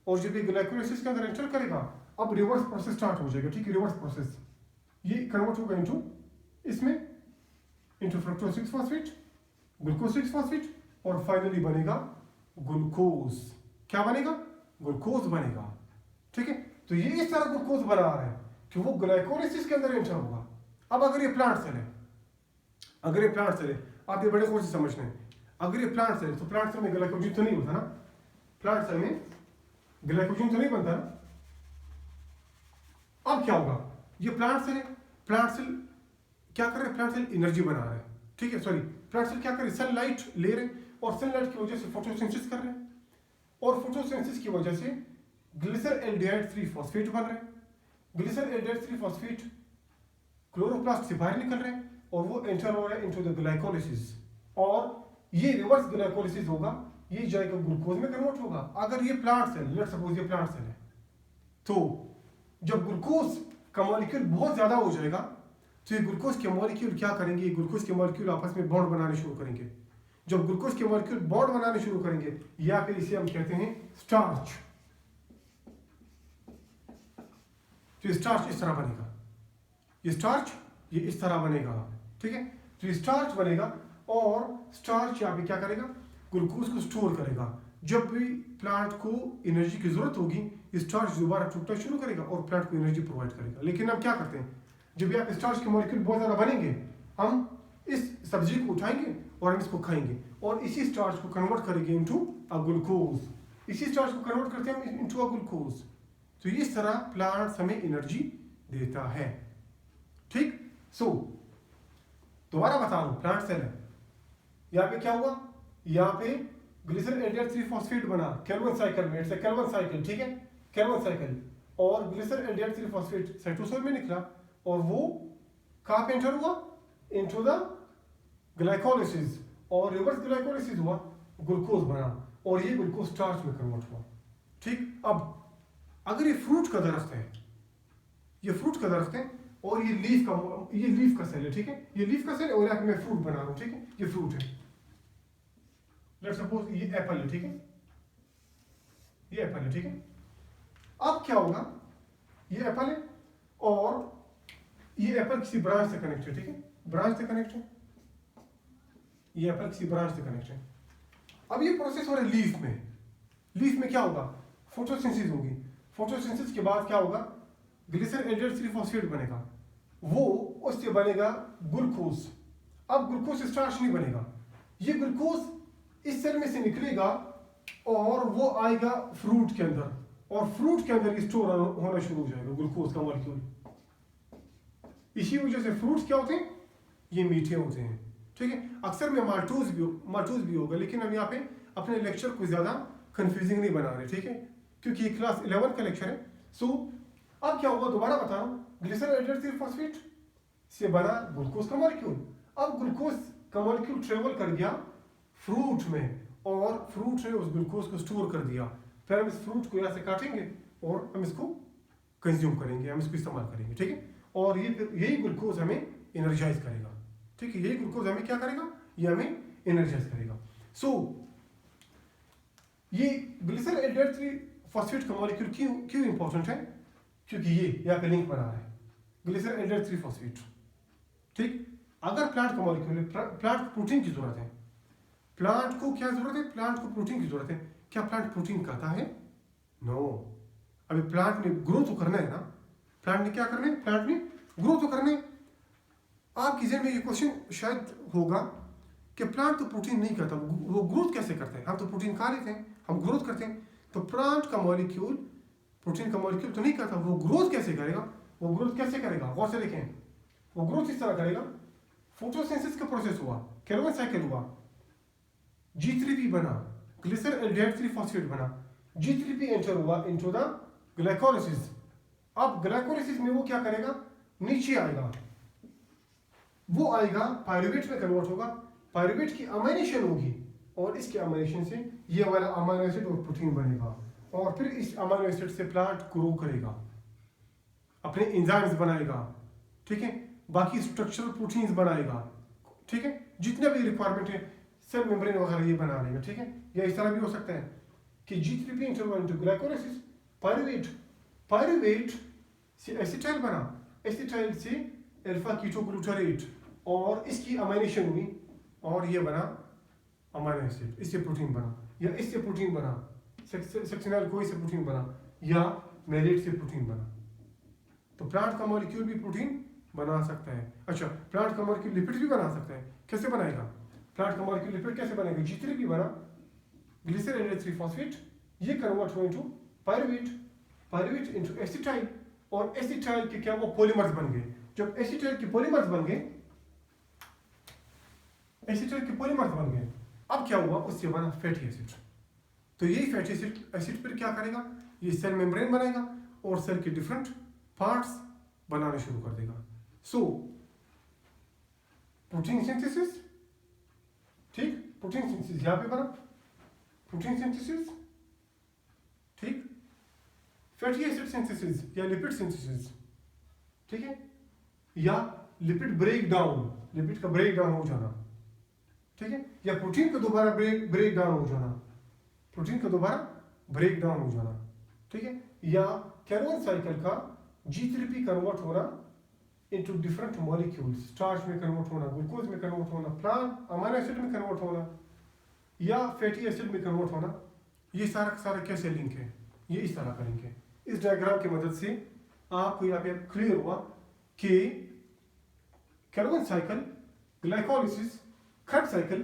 और जब ये ग्लाइकोलाइसिस के अंदर एंटर करेगा, अब रिवर्स प्रोसेस स्टार्ट हो जाएगा, ठीक है। रिवर्स प्रोसेस ये कन्वर्ट होगा इनटू इसमें into fructose 6 phosphate, glucose 6 phosphate और फाइनली बनेगा ग्लूकोज। क्या बनेगा? ग्लूकोज बनेगा, ठीक है। तो ये इस तरह ग्लूकोज बना रहा है कि वो ग्लाइकोलाइसिस के अंदर एंटर होगा। अब अगर ये प्लांट सेल है, अगर ये प्लांट सेल है, आप ये बड़े गौर से समझना है, अगर ये प्लांट सेल है तो प्लांट सेल में ग्लाइकोजन तो नहीं होता ना, प्लांट सेल में ग्लाइकोजन तो नहीं बनता ना। अब क्या होगा? ये प्लांट सेल है, प्लांट सेल क्या कर रहे हैं? प्लांट सेल एनर्जी बना रहे हैं, ठीक है। सॉरी, प्लांट सेल क्या कर रहे हैं? सनलाइट ले रहे हैं और सनलाइट की वजह से फोटोसिंथेसिस कर रहे हैं और फोटोसिंथेसिस की वजह से ग्लिसरॉल एल्डिहाइड 3 फॉस्फेट बन रहे हैं। ग्लिसरॉल एल्डिहाइड 3 फॉस्फेट क्लोरोप्लास्ट से बाहर निकल रहे हैं और वो एंटर हो रहा है इनटू द ग्लाइकोलाइसिस, और ये रिवर्स ग्लाइकोलाइसिस होगा, ये जाएगा ग्लूकोज में कन्वर्ट होगा। अगर ये प्लांट सेल, लेट्स सपोज ये प्लांट सेल है, तो जब ग्लूकोज का मॉलिक्यूल बहुत ज्यादा हो जाएगा तो ये ग्लूकोज के मॉलिक्यूल क्या करेंगे? ये ग्लूकोज के मॉलिक्यूल आपस में बॉन्ड बनाने शुरू करेंगे। जब ग्लूकोज के मॉलिक्यूल बॉन्ड बनाने शुरू करेंगे, या फिर इसे हम कहते हैं स्टार्च, तो ये स्टार्च इस तरह बनेगा, ये स्टार्च ये इस तरह बनेगा, ठीक है। तो ये स्टार्च बनेगा और स्टार्च यहाँ पे क्या करेगा? ग्लूकोज को स्टोर करेगा। जब भी प्लांट को एनर्जी की जरूरत होगी, ये स्टार्च दोबारा टूटना शुरू करेगा और प्लांट को एनर्जी प्रोवाइड करेगा। लेकिन हम क्या करते हैं, जब यहाँ पे स्टार्च के मॉलिक्यूल बहुत ज्यादा बनेंगे, हम इस सब्जी को उठाएंगे और हम इसको खाएंगे और इसी स्टार्च को कन्वर्ट करेंगे इनटू अ ग्लूकोज। इसी स्टार्च को कन्वर्ट करते हैं इनटू अ ग्लूकोज। तो इस तरह प्लांट हमें एनर्जी देता है, ठीक। सो दोबारा बता रहा हूं, प्लांट सेल है, यहाँ पे क्या हुआ? यहाँ पे ग्लिसरॉल एल्डिहाइड 3 फॉस्फेट बना केल्विन साइकिल में, इट्स अ केल्विन साइकिल, ठीक है, केल्विन साइकिल। और ग्लिसरॉल एल्डिहाइड 3 फॉस्फेट साइटोसोल में निकला और वो कहाँ पे एंटर हुआ? इनटू द ग्लाइकोलाइसिस, और रिवर्स ग्लाइकोलाइसिस हुआ, ग्लूकोज बना और ये ग्लूकोज स्टार्च में कन्वर्ट हुआ, ठीक। अब अगर ये फ्रूट का दरख्त है, ये फ्रूट का दरख्त है और ये लीफ का सेल है, ठीक है, ये लीफ का सेल है और यहाँ पे मैं फ्रूट बना रहा हूँ, ठीक है, ये फ्रूट है। लेट्स सपोज ये एप्पल है, ठीक है, ये एप्पल है, ठीक है। अब क्या होगा? ये एप्पल है और ये एप्पल किसी ब्रांच से कनेक्ट है, ठीक है, ब्रांच से कनेक्ट है, ये एप्पल किसी ब्रांच से कनेक्ट है। अब ये प्रोसेस हो रहा है लीफ में। लीफ में क्या होगा? फोटोसिंथेसिस होगी। फोटोसिंथेसिस के बाद क्या होगा? ग्लिसरॉल एल्डिहाइड 3 फॉस्फेट बनेगा, वो उससे बनेगा ग्लूकोज। अब ग्लूकोज स्टार्च नहीं बनेगा, ये ग्लूकोज इस सेल में से निकलेगा और वो आएगा फ्रूट के अंदर, और फ्रूट के अंदर स्टोर होना शुरू हो जाएगा ग्लूकोज का मॉलिक्यूल। इसी वजह से फ्रूट्स क्या होते हैं? ये मीठे होते हैं, ठीक है। अक्सर में माल्टोज भी होगा, लेकिन हम यहाँ पे अपने लेक्चर को ज्यादा कंफ्यूजिंग नहीं बना रहे, ठीक है, क्योंकि ये क्लास 11 का लेक्चर है। सो अब क्या हुआ? दोबारा बता रहा हूँ, ग्लिसरॉल एल्डिहाइड 3 फॉस्फेट से बना ग्लूकोज का मॉलिक्यूल। अब ग्लूकोज का मॉलिक्यूल ट्रेवल कर गया फ्रूट में और फ्रूट ने उस ग्लूकोज को स्टोर कर दिया, फिर हम इस फ्रूट को यहाँ से काटेंगे और हम इसको कंज्यूम करेंगे, हम इसको इस्तेमाल करेंगे, ठीक है। और ये फिर यही ग्लूकोज हमें एनर्जाइज करेगा, ठीक है। यही ग्लूकोज हमें क्या करेगा, ये हमें एनर्जाइज करेगा। सो ये ग्लिसरॉल एल्डिहाइड 3 फॉस्फेट का मॉलिक्यूल क्यों इंपॉर्टेंट है, क्योंकि ये यहाँ पे लिंक बना रहा है ग्लिसरॉल एल्डिहाइड 3 फॉस्फेट, ठीक। अगर प्लांट का मॉलिक्यूल है, प्लांट को प्रोटीन की जरूरत है, प्लांट को क्या जरूरत है, प्लांट को प्रोटीन की जरूरत है। क्या प्लांट प्रोटीन खाता है? नो। अभी प्लांट ने ग्रो तो करना है ना, प्लांट ने क्या करना है, प्लांट ने ग्रो तो करना है। आपकी जेहन में ये क्वेश्चन शायद होगा कि प्लांट तो प्रोटीन नहीं करता, वो ग्रोथ कैसे करते हैं? हम तो प्रोटीन खा लेते हैं, हम ग्रोथ करते हैं। तो प्लांट का मॉलिक्यूल प्रोटीन का मॉलिक्यूल तो नहीं करता, वो ग्रोथ कैसे करेगा? वो ग्रोथ कैसे करेगा, गौर से देखें। वो ग्रोथ इस तरह करेगा, फोटोसिंथेसिस का प्रोसेस हुआ, कैल्विन साइकिल हुआ, G3P बना, ग्लिसरॉल एल्डिहाइड 3 फॉस्फेट बना, G3P एंटर हुआ इनटू द ग्लाइकोलाइसिस। अब ग्लाइकोलाइसिस में वो क्या करेगा, नीचे आएगा, वो आएगा पायरुवेट में कन्वर्ट होगा, पायरुवेट की अमाइनेशन होगी और इसके अमाइनेशन से ये वाला अमाइनो एसिड और प्रोटीन बनेगा और फिर इस अमाइनो एसिड से प्लांट ग्रो करेगा, अपने एंजाइम्स बनाएगा, ठीक है, बाकी स्ट्रक्चरल प्रोटीन्स बनाएगा, ठीक है, जितने भी रिक्वायरमेंट है सेल मेम्ब्रेन वगैरह ये बना लेगा, ठीक है। या इस तरह भी हो सकता है कि G3P interval into glycolysis, pyruvate से एसिटाइल बना, एसिटाइल से अल्फा कीटोग्लूटारेट और इसकी अमाइनेशन हुई और ये बना अमाइनो एसिड, इससे प्रोटीन बना, या इससे प्रोटीन बना, सेक्शनल कोई से प्रोटीन बना, या मेलेट से प्रोटीन बना। तो प्लांट का मॉलिक्यूल भी प्रोटीन बना सकता है। अच्छा, प्लांट का मॉलिक्यूल लिपिड भी बना सकता है, कैसे बनाएगा? प्लांट का मॉलिक्यूल लिपिड कैसे बनेगा? G3P बना, ग्लिसरॉल एल्डिहाइड 3 फॉस्फेट, ये कन्वर्ट हुआ इनटू पायरुवेट इनटू एसिटाइल और एसिटाइल के क्या वो पॉलीमर्स बन गए। जब एसिटाइल के पॉलीमर्स बन गए, अब क्या हुआ, उससे बना फैटी एसिड। तो यही फैटी एसिड फिर क्या करेगा, ये सेल मेम्ब्रेन बनाएगा और सेल के डिफरेंट पार्ट्स बनाने शुरू कर देगा। सो प्रोटीन सिंथेसिस, ठीक, प्रोटीन सिंथेसिस यहां पे बना, प्रोटीन सिंथेसिस, ठीक, फैटी एसिड सिंथेसिस या लिपिड सिंथेसिस, ठीक है, या लिपिड ब्रेक डाउन, लिपिड का ब्रेक डाउन हो जाना, ठीक है, या प्रोटीन का दोबारा ब्रेक डाउन हो जाना, प्रोटीन का दोबारा ब्रेक डाउन हो जाना, ठीक है, या कैल्विन साइकिल का G3P कन्वर्ट होना इनटू डिफरेंट मॉलिक्यूल्स, स्टार्च में कन्वर्ट होना, ग्लूकोज में कन्वर्ट होना, प्लांट अमाइनो एसिड में कन्वर्ट होना, या फैटी एसिड में कन्वर्ट होना। ये सारा कैसे लिंक है, ये इस तरह का लिंक है। इस डायग्राम की मदद से आपको यहाँ पे क्लियर हुआ कि Calvin cycle, glycolysis, Krebs cycle,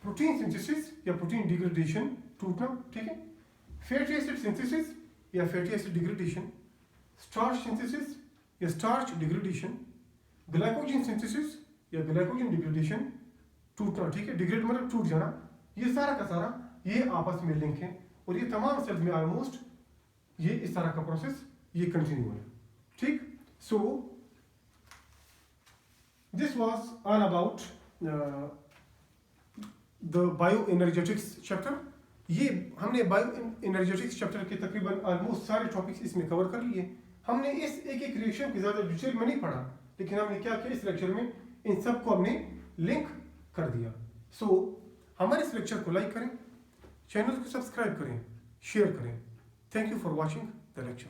protein synthesis या प्रोटीन डिग्रेडेशन, टूटना, ठीक है, फैटी एसिड सिंथेसिस या fatty acid degradation, starch synthesis या स्टार्च डिग्रेडेशन, ग्लाइकोजन सिंथेसिस या ग्लाइकोजन डिग्रेडेशन, टूटना, ठीक है, डिग्रेड मतलब टूट जाना। ये सारा का सारा ये आपस में लिंक है और ये तमाम सेल्स में ऑलमोस्ट ये इस तरह का प्रोसेस ये कंटिन्यू है, ठीक। So this was all about the bio energetics chapter. ये हमने बायो एनर्जेटिक्स चैप्टर के तकरीबन ऑलमोस्ट सारे टॉपिक्स इसमें कवर कर लिए। हमने इस एक रिएक्शन की ज़्यादा डिटेल में नहीं पढ़ा, लेकिन हमने क्या किया, इस लेक्चर में इन सबको हमने लिंक कर दिया। सो हमारे इस लेक्चर को लाइक करें, चैनल को सब्सक्राइब करें, शेयर करें। Thank you for watching the lecture.